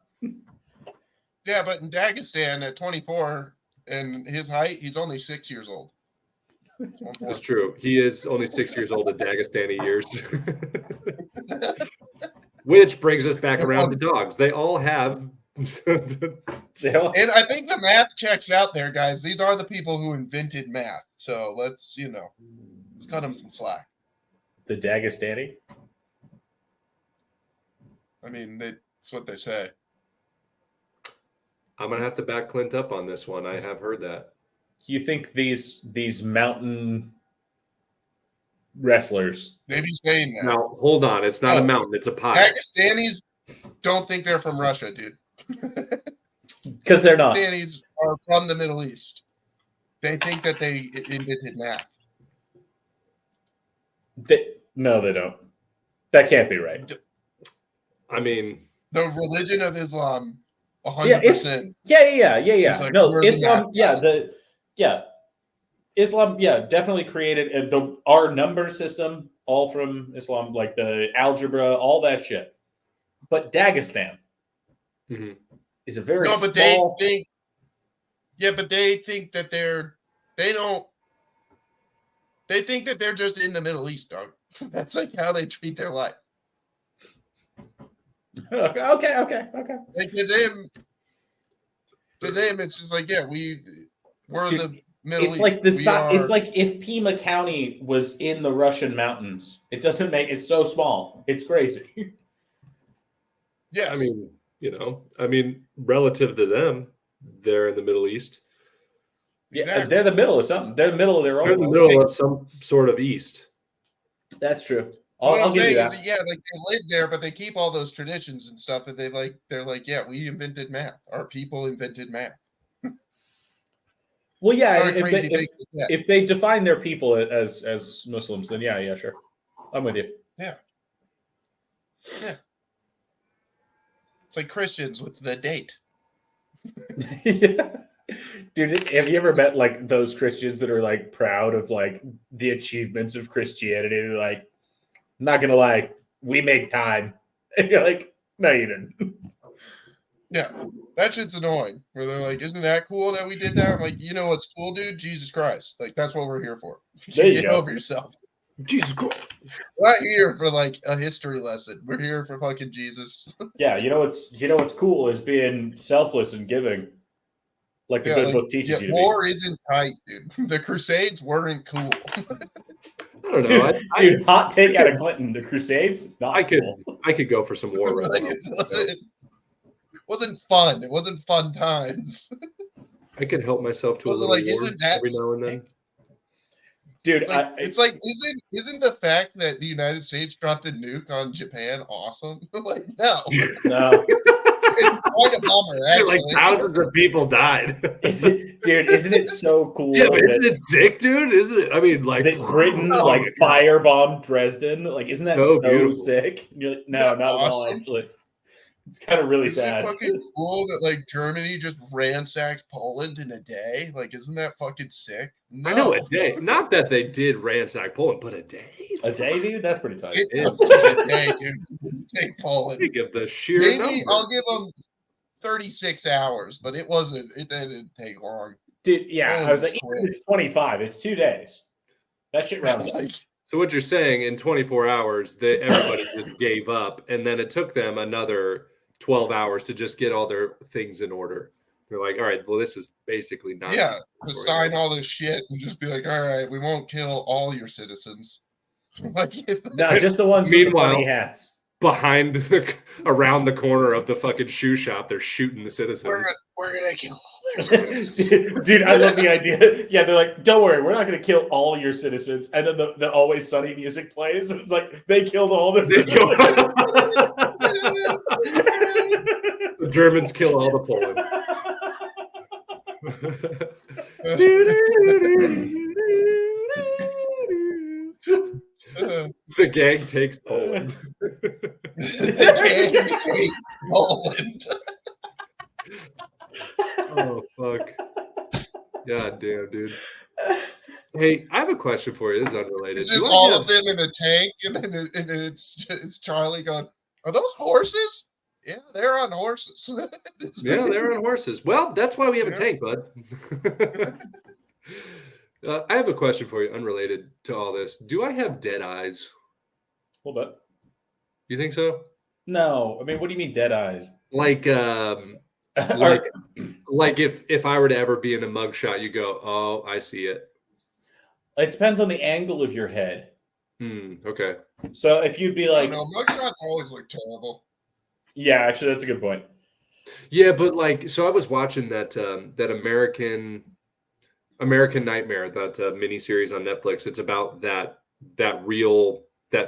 Yeah, but in Dagestan at 24 and his height, he's only 6 years old. That's true. He is only 6 years old at Dagestani years. Which brings us back around to dogs. They all have And I think the math checks out there, guys. These are the people who invented math. So let's cut them some slack. The Dagestani? I mean, that's what they say. I'm going to have to back Clint up on this one. I have heard that. You think these mountain wrestlers? They be saying that. Now, hold on. It's not a mountain. It's a pie. Pakistanis don't think they're from Russia, dude. Because they're not. Pakistanis are from the Middle East. They think that they invented math. No, they don't. That can't be right. I mean, the religion of Islam, 100%. Yeah. Like, no, Islam. Islam. Yeah, definitely created our number system, all from Islam, like the algebra, all that shit. But Dagestan is a very small. They think that they think that they're just in the Middle East, dog. That's like how they treat their life. Okay. Like to them, it's just like, yeah, we're the Middle East. Like it's like if Pima County was in the Russian mountains. It doesn't make it's so small. It's crazy. Yeah, I mean, relative to them, they're in the Middle East. Exactly. Yeah, they're the middle of something. They're the middle of their own. They're in the middle of some sort of east. That's true. I'll give you that. Like they live there, but they keep all those traditions and stuff that they're like, yeah, we invented math. Our people invented math. Well, yeah, if they define their people as Muslims, then yeah, sure. I'm with you. Yeah. It's like Christians with the date. Yeah. Dude, have you ever met like those Christians that are like proud of like the achievements of Christianity? They're like, I'm not gonna lie, we made time. And you're like, no, you didn't. Yeah, that shit's annoying. Where they're like, isn't that cool that we did that? I'm like, you know what's cool, dude? Jesus Christ. Like, that's what we're here for. There you Get go. over yourself. Jesus Christ. We're not here for like a history lesson. We're here for fucking Jesus. Yeah, you know what's cool is being selfless and giving. Like the good book teaches you to war isn't tight, dude. The Crusades weren't cool. I don't know. Dude, hot take out of Clinton. The Crusades, not cool. I could go for some war right now. It wasn't fun. It wasn't fun times. I could help myself to a little war every now and then. Dude, isn't the fact that the United States dropped a nuke on Japan awesome? Like, no. It's quite a bummer, actually. Like thousands of people died. Isn't it so cool? Yeah, but isn't it sick, dude? Isn't it? I mean, like Britain firebombed Dresden. Like, isn't that so sick? You're like, no, not at all. Actually, it's kind of really sad. Isn't it fucking cool that like Germany just ransacked Poland in a day? Like, isn't that fucking sick? No. I know, a day. Not that they did ransack Poland, but a day. A day, dude. That's pretty tight. A day, dude. Take Poland. I give the sheer number. I'll give them 36 hours, but it didn't take long. Dude, yeah, I was like, it's 25. It's 2 days. That shit rounds up. So what you're saying, in 24 hours, everybody just gave up, and then it took them another 12 hours to just get all their things in order. They're like, all right, well, this is basically not. Yeah, to sign all this shit and just be like, all right, we won't kill all your citizens. Like, no, just the ones with the funny hats. Behind around the corner of the fucking shoe shop, they're shooting the citizens. We're gonna kill all their citizens. Dude, I love the idea. Yeah, they're like, don't worry, we're not gonna kill all your citizens. And then the Always Sunny music plays, and it's like they killed all the citizens. The Germans kill all the Poland. The gang takes Poland. The gang takes Poland. Oh, fuck. God damn, dude. Hey, I have a question for you. This is unrelated. It's just all of them in a tank, and then it's Charlie going, are those horses? Yeah, they're on horses. Yeah, they're on horses. Well, that's why we have a tank, bud. I have a question for you, unrelated to all this. Do I have dead eyes? A little bit. You think so? No. I mean, what do you mean dead eyes? like if I were to ever be in a mugshot, you go, oh, I see it. It depends on the angle of your head. Okay. So if you'd be like, no, mugshots always look terrible. Yeah, actually, that's a good point. Yeah, but like, so I was watching that American Nightmare, that miniseries on Netflix. It's about that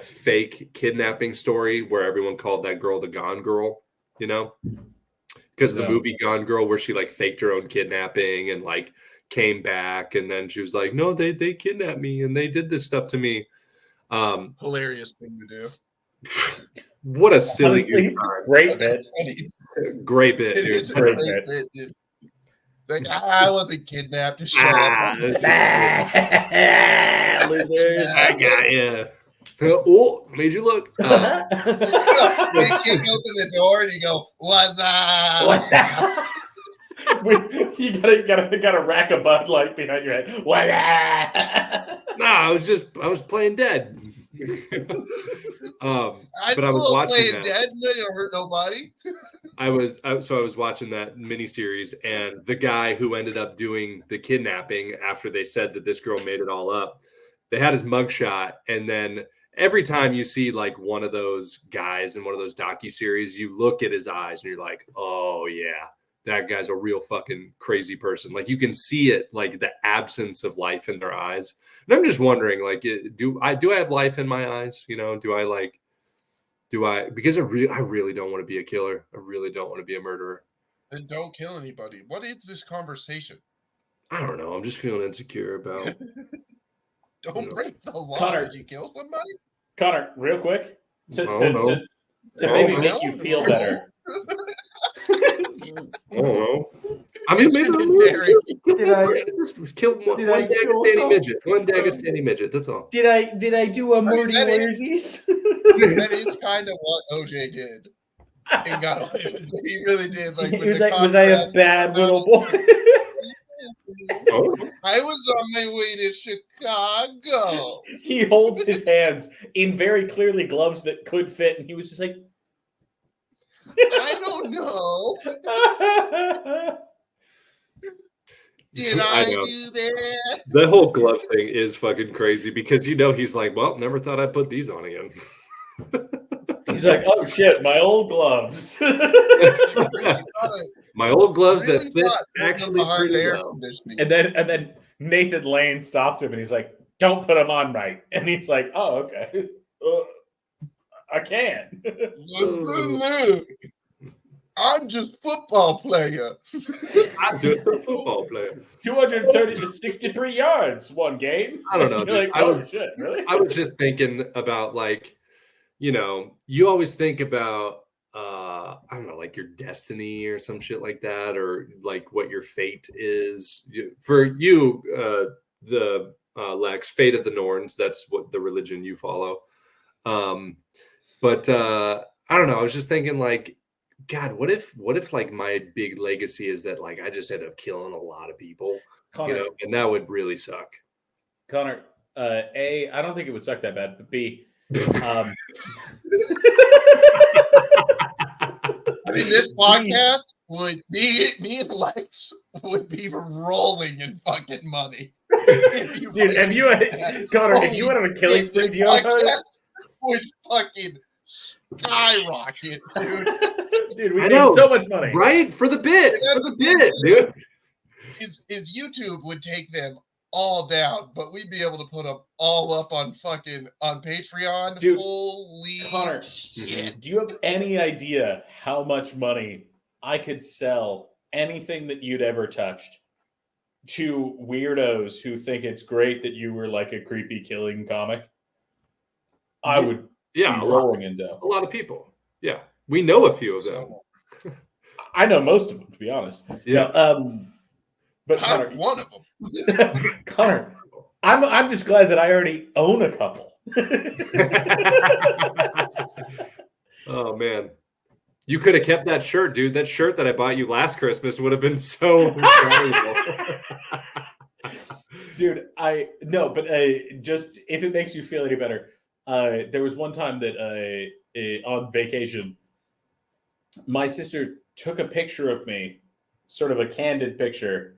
fake kidnapping story where everyone called that girl the Gone Girl, because the movie Gone Girl, where she like faked her own kidnapping and like came back, and then she was like, no, they kidnapped me and they did this stuff to me. Hilarious thing to do. What a silly great bit. Great bit, dude. It is a great bit, dude. Like, I wasn't kidnapped. Just shut up. Lizards. I got you. Oh, made you look. You kick open the door and you go, "What's up?" You gotta rack a Bud Light behind your head. What? No, I was playing dead. But I was watching that. Dead and they don't hurt nobody. I was watching that miniseries, and the guy who ended up doing the kidnapping after they said that this girl made it all up, they had his mugshot, and then every time you see like one of those guys in one of those docuseries, you look at his eyes and you're like, oh yeah, that guy's a real fucking crazy person. Like you can see it, like the absence of life in their eyes. And I'm just wondering, like, do I have life in my eyes? Because I really don't want to be a killer. I really don't want to be a murderer. Then don't kill anybody. What is this conversation? I don't know. I'm just feeling insecure about. Don't break the law. Connor, did you kill somebody? Connor, real quick, to maybe make you feel better. I don't know. I mean, maybe just kill one Dagestani midget. One Dagestani midget. That's all. Did I do a Morty Worsies? That is kind of what OJ did. And got away with it. He really did. Like, was I a bad little boy? I was on my way to Chicago. He holds his hands in very clearly gloves that could fit, and he was just like, I don't know. Did I do that? The whole glove thing is fucking crazy because he's like, well, never thought I'd put these on again. He's like, oh shit, my old gloves. My old gloves that fit actually pretty well. And then Nathan Lane stopped him and he's like, don't put them on right. And he's like, oh, okay. I can. I'm just football player. I'm just a football player. 230 to 63 yards one game. I don't know. Dude. Like, shit, really? I was just thinking about like, you always think about I don't know, like your destiny or some shit like that, or like what your fate is. For you, Lex, fate of the Norns, that's what the religion you follow. But I don't know. I was just thinking like, God, what if like my big legacy is that like I just end up killing a lot of people, Connor, and that would really suck. Connor, A, I don't think it would suck that bad, but B, I mean, this podcast would be me and Lex would be rolling in fucking money. Dude, Connor, if you went on a killing spree, do you know would fucking skyrocket, dude. Dude, we made so much money, right? For the bit, dude. His YouTube would take them all down, but we'd be able to put them all up on Patreon. Dude, holy Connor, shit. Do you have any idea how much money I could sell anything that you'd ever touched to weirdos who think it's great that you were like a creepy killing comic? I would be rolling in dough. A lot of people. Yeah. We know a few of them. I know most of them, to be honest. Yeah. But Connor, one of them. Connor, I'm just glad that I already own a couple. Oh man, you could have kept that shirt, dude. That shirt that I bought you last Christmas would have been so valuable. Dude, just if it makes you feel any better, there was one time that on vacation, my sister took a picture of me, sort of a candid picture,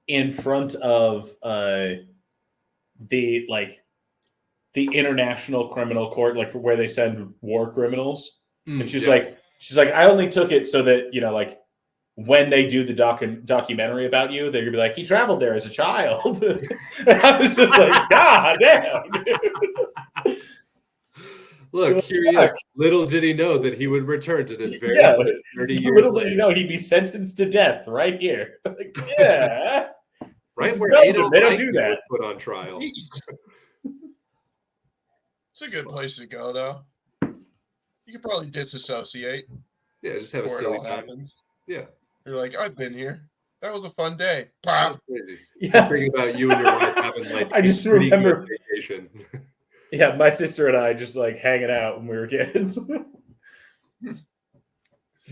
in front of the International Criminal Court, like where they send war criminals. And she's like, I only took it so that, like when they do the documentary about you, they're gonna be like, he traveled there as a child. And I was just like, God damn. Look, here he is. Little did he know that he would return to this very 30 years little later. did he know he'd be sentenced to death right here. Like, yeah. Right where Belgium, they don't do that. Was put on trial. It's a good place to go, though. You could probably disassociate. Yeah, just have a silly time. Happens. Yeah. You're like, I've been here. That was a fun day. That's crazy. Yeah. Just thinking about you and your wife having like I just remember vacation. Yeah, my sister and I just like hanging out when we were kids.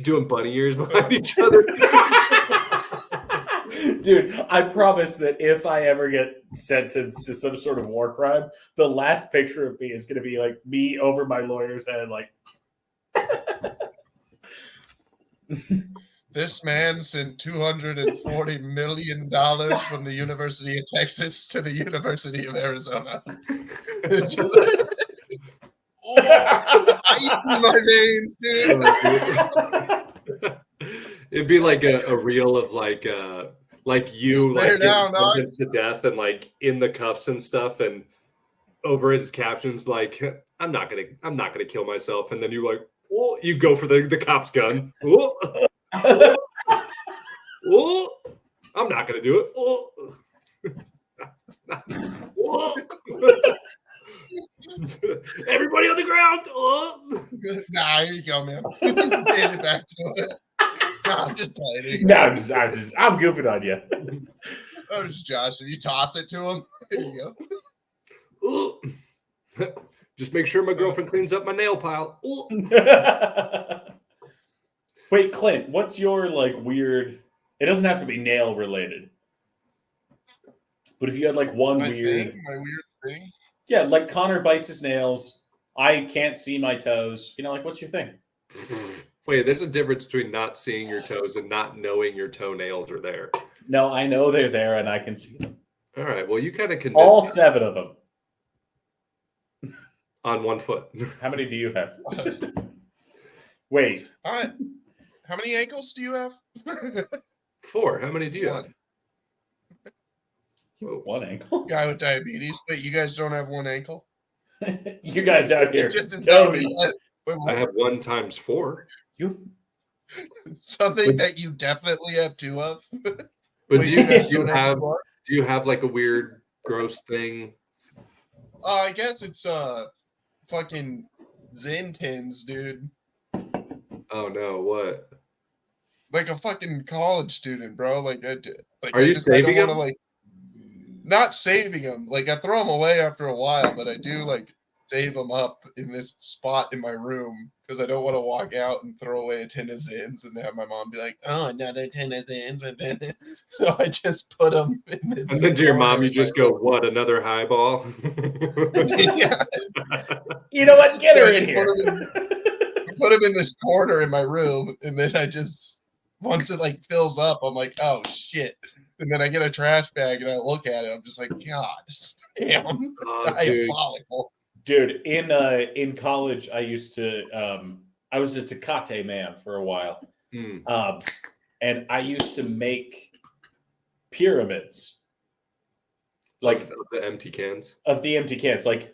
Doing bunny ears behind each other. Dude, I promise that if I ever get sentenced to some sort of war crime, the last picture of me is going to be like me over my lawyer's head, like. This man sent $240 million from the University of Texas to the University of Arizona. It's just like, ice in my veins, dude. It'd be like a reel of like you like getting sentenced to death and like in the cuffs and stuff, and over his captions like, I'm not gonna kill myself, and then you like, oh, you go for the cop's gun. Oh. Oh, I'm not gonna do it. Oh. Oh. Everybody on the ground. Oh. Nah, here you go, man. Hand it back to it. Nah, I'm just playing. No, I'm goofing on you. Oh, just Josh. You toss it to him. There you go. Just make sure my girlfriend cleans up my nail pile. Wait, Clint, what's your like weird? It doesn't have to be nail related, but if you had like my weird thing. Yeah, like Connor bites his nails. I can't see my toes. Like what's your thing? Wait, there's a difference between not seeing your toes and not knowing your toenails are there. No, I know they're there and I can see them. All right. Well, you kind of convinced all 7 of them on one foot. How many do you have? Wait. How many ankles do you have? 4. How many do you have? One ankle. Guy with diabetes. Wait, you guys don't have one ankle? You guys out here. Tell me. I have 1 times 4. Something that you definitely have 2 of. But do you have like a weird, gross thing? I guess it's fucking Zen tins, dude. Oh no, what? Like a fucking college student, bro. Like are you saving them? Not saving them. Like I throw them away after a while, but I do like save them up in this spot in my room because I don't want to walk out and throw away a tin of Zins and have my mom be like, "Oh, another tin of Zins." So I just put them in this. And then to your mom, you just go, "What? Another highball?" Yeah. You know what? Get her in here. Put them in this corner in my room, and then I just once it like fills up, I'm like, "Oh shit." And then I get a trash bag and I look at it. I'm just like, God damn, diabolical. Dude, in college, I used to, I was a Tecate man for a while. And I used to make pyramids. Like of the empty cans? Of the empty cans. But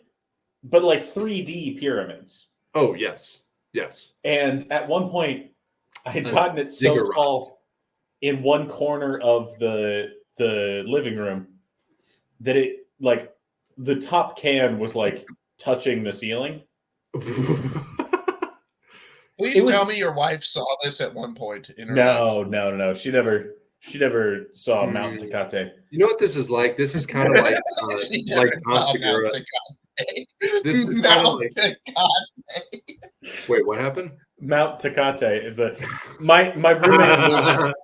3D pyramids. Oh, yes. Yes. And at one point, I had gotten it so tall in one corner of the living room that it the top can was touching the ceiling. Please tell me your wife saw this at one point in her life. No. She never saw Mount Tecate. You know what this is like? This is kind of like Tom Segura. This is kind of like Wait, what happened? Mount Tecate is that my roommate Luke,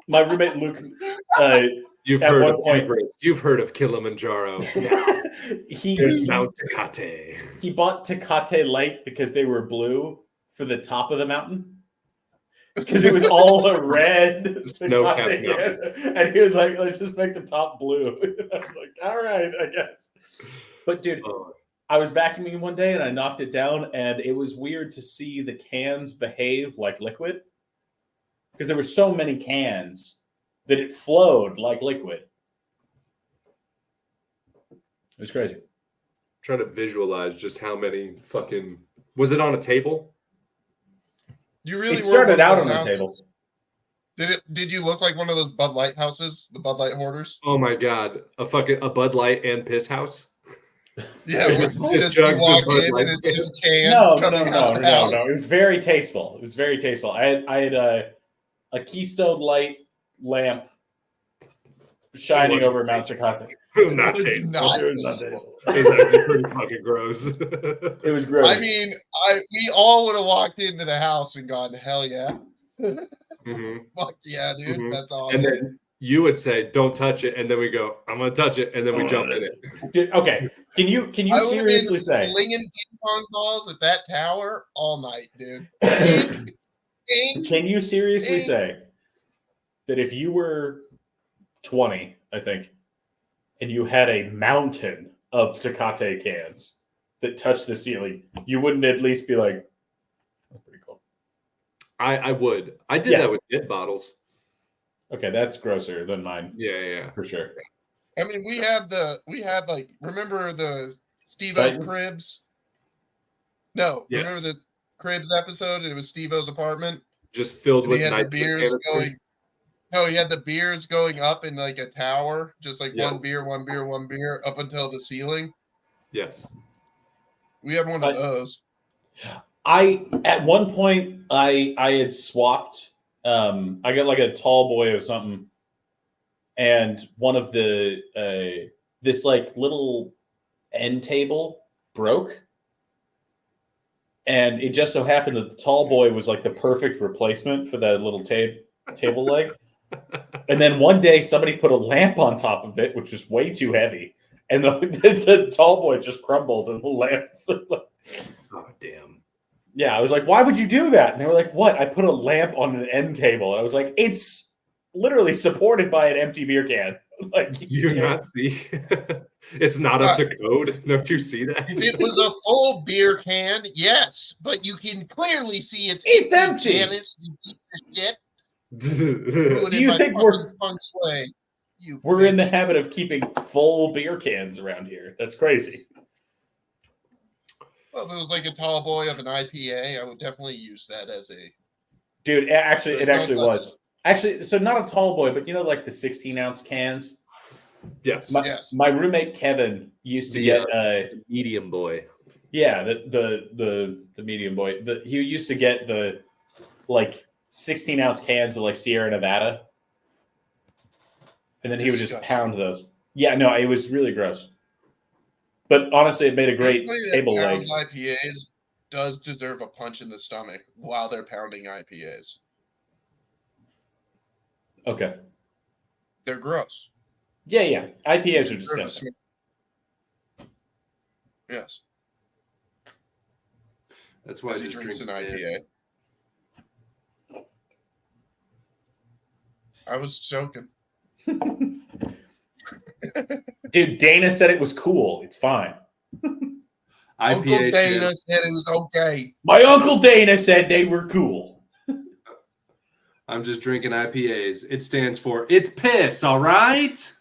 my roommate Luke. You've heard of Kilimanjaro. There's Mount Tecate. He bought Tecate Light because they were blue for the top of the mountain. because it was all a red Snow-capped and he was like, let's just make the top blue. I was like, all right, I guess. But dude, I was vacuuming one day and I knocked it down, and it was weird to see the cans behave like liquid, because there were so many cans that it flowed like liquid. It was crazy. Trying to visualize just how many fucking... Was it on a table? You really it started out on the table. Did you look like one of those Bud Light houses, the Bud Light hoarders? Oh my god, a Bud Light and piss house. Yeah, It's just you walk in and it's just cans coming out of the house. No. It was very tasteful. I had a Keystone Light lamp shining over Mount Tecate. It was not tasteful. It was not tasteful. It was actually pretty fucking gross. It was gross. I mean, we all would have walked into the house and gone, hell yeah. Fuck yeah, dude. That's awesome. And then you would say, don't touch it. And then we go, I'm going to touch it. And then we jump in it. Okay. Can you seriously say? Flinging ping pong balls at that tower all night, dude. Can you seriously say that if you were 20, I think, and you had a mountain of Tecate cans that touched the ceiling, you wouldn't at least be like, that's pretty cool? I would. I did that with dip bottles. Okay, that's grosser than mine. Yeah. For sure. I mean, we had like, remember the Steve-O's cribs? No, yes. Remember the cribs episode? It was Steve-O's apartment. Just filled with the beers going. No, he had the beers going up in like a tower, just like one beer up until the ceiling. Yes. We had one of those. At one point I had swapped. I got like a tall boy or something, and one of the this like little end table broke, and it just so happened that the tall boy was like the perfect replacement for that little table leg. And then one day somebody put a lamp on top of it, which was way too heavy, and the tall boy just crumbled, and the lamp. Oh damn! Yeah, I was like, "Why would you do that?" And they were like, "What? I put a lamp on an end table." And I was like, "It's literally supported by an empty beer can." Like, do you not see? It's not up to code. Don't you see that? If it was a full beer can, yes, but you can clearly see it's empty. Janice, you piece of shit. Do you think we're in the habit of keeping full beer cans around here? That's crazy. Well, if it was like a tall boy of an IPA, I would definitely use that as a... Dude, it actually was. Actually, so not a tall boy, but you know, like the 16-ounce cans? Yes. My roommate, Kevin, used to get a... medium boy. Yeah, the medium boy. He used to get the, like, 16-ounce cans of, like, Sierra Nevada. And then he would just pound those. Yeah, no, it was really gross. But honestly, it made a great table leg. IPAs does deserve a punch in the stomach while they're pounding IPAs. Okay. They're gross. Yeah. IPAs are disgusting. Yes. That's why he drinks an IPA. I was joking. Dude, Dana said it was cool. It's fine. Uncle Dana said it was okay. My Uncle Dana said they were cool. I'm just drinking IPAs. It stands for it's piss, all right?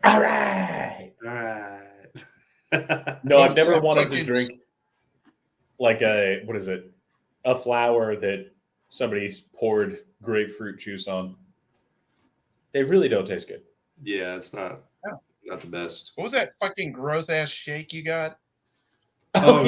All right. No, I've never wanted to drink like a flower that somebody's poured grapefruit juice on. They really don't taste good. Yeah, it's not the best. What was that fucking gross ass shake you got? Oh,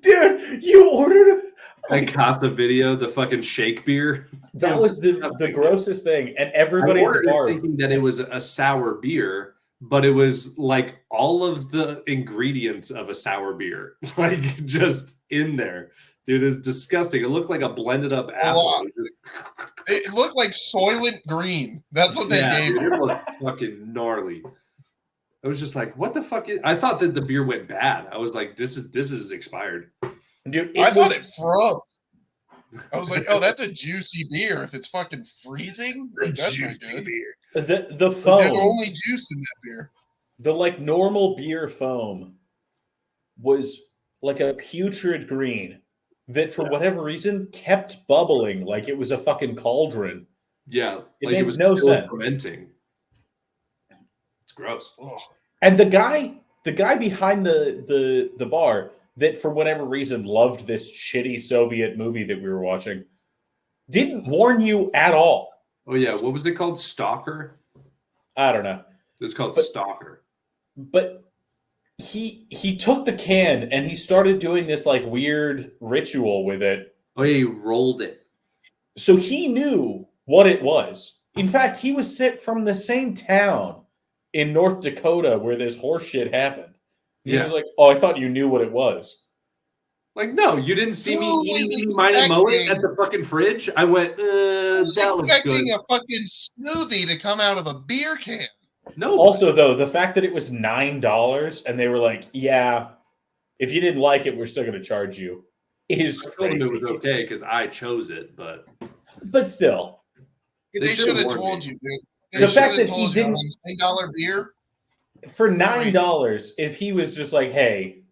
dude, you ordered a Casa Video, the fucking shake beer. That was the grossest thing, and everybody at the bar thinking that it was a sour beer, but it was like all of the ingredients of a sour beer, like just in there. Dude, it's disgusting. It looked like a blended up apple. It looked like Soylent Green. That's what they gave me. It looked fucking gnarly. I was just like, what the fuck? I thought that the beer went bad. I was like, this is expired. Dude, I thought it froze. I was like, oh, that's a juicy beer. If it's fucking freezing, like, that's not good. Beer. The foam. There's only juice in that beer. The like normal beer foam was like a putrid green that for whatever reason kept bubbling like it was a fucking cauldron. Yeah, it made no sense. Fermenting. It's gross. Oh. And the guy behind the bar that for whatever reason loved this shitty Soviet movie that we were watching didn't warn you at all. Oh yeah, what was it called? Stalker? I don't know. It's called Stalker. But he took the can and he started doing this like weird ritual with it. Oh yeah, he rolled it. So he knew what it was. In fact, he was from the same town in North Dakota where this horse shit happened. He was like, oh, I thought you knew what it was. Like, no, you didn't see me eating mine and mullet at the fucking fridge. I went, that looks expecting good. a fucking smoothie to come out of a beer can. No. Also, though, the fact that it was $9 and they were like, yeah, if you didn't like it, we're still going to charge you is crazy. It was okay because I chose it, but still. They should have told you, dude. The fact that he didn't $9 beer for $9, if he was just like, hey,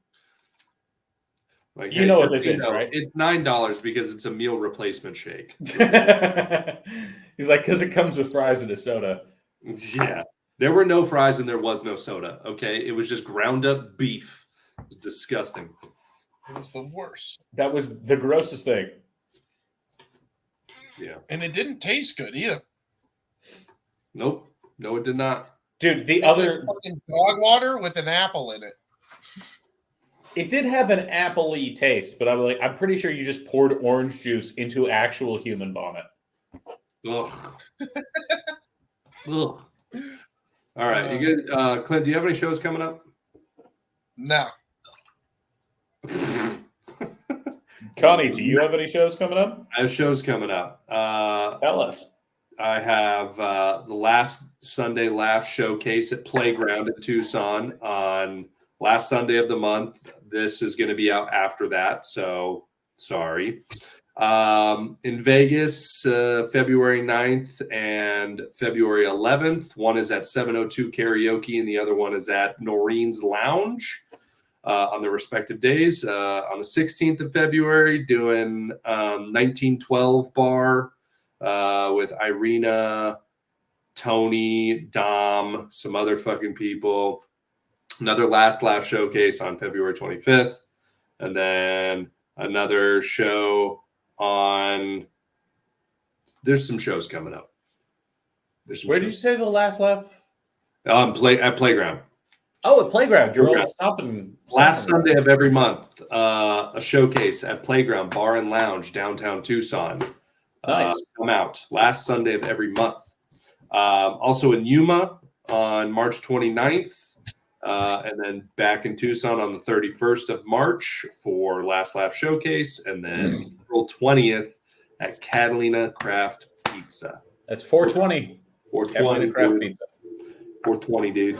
like, you know what this is, right? It's $9 because it's a meal replacement shake. He's like, because it comes with fries and a soda. Yeah. There were no fries and there was no soda, okay? It was just ground up beef. It was disgusting. It was the worst. That was the grossest thing. Yeah. And it didn't taste good either. Nope. No, it did not. Dude, the It's other like fucking dog water with an apple in it. It did have an apple-y taste, but I'm pretty sure you just poured orange juice into actual human vomit. Ugh. Ugh. All right, you good? Clint, do you have any shows coming up? No. Connie, do you have any shows coming up? I have shows coming up. Tell us. I have the last Sunday Laugh Showcase at Playground in Tucson on last Sunday of the month. This is going to be out after that, so sorry. In Vegas, February 9th and February 11th. One is at 702 Karaoke and the other one is at Noreen's Lounge on their respective days. On the 16th of February, doing 1912 Bar with Irina, Tony, Dom, some other fucking people. Another Last Laugh Showcase on February 25th. And then another show on, there's some shows coming up. Where did you say the Last Laugh? At Playground. Oh, at Playground. You're all stopping. Last Sunday of every month, a showcase at Playground Bar and Lounge, downtown Tucson. Nice. Come out. Last Sunday of every month. Also in Yuma on March 29th. And then back in Tucson on the 31st of March for Last Laugh Showcase. And then April 20th at Catalina Craft Pizza. That's 420. 420 Craft Pizza. 420, dude.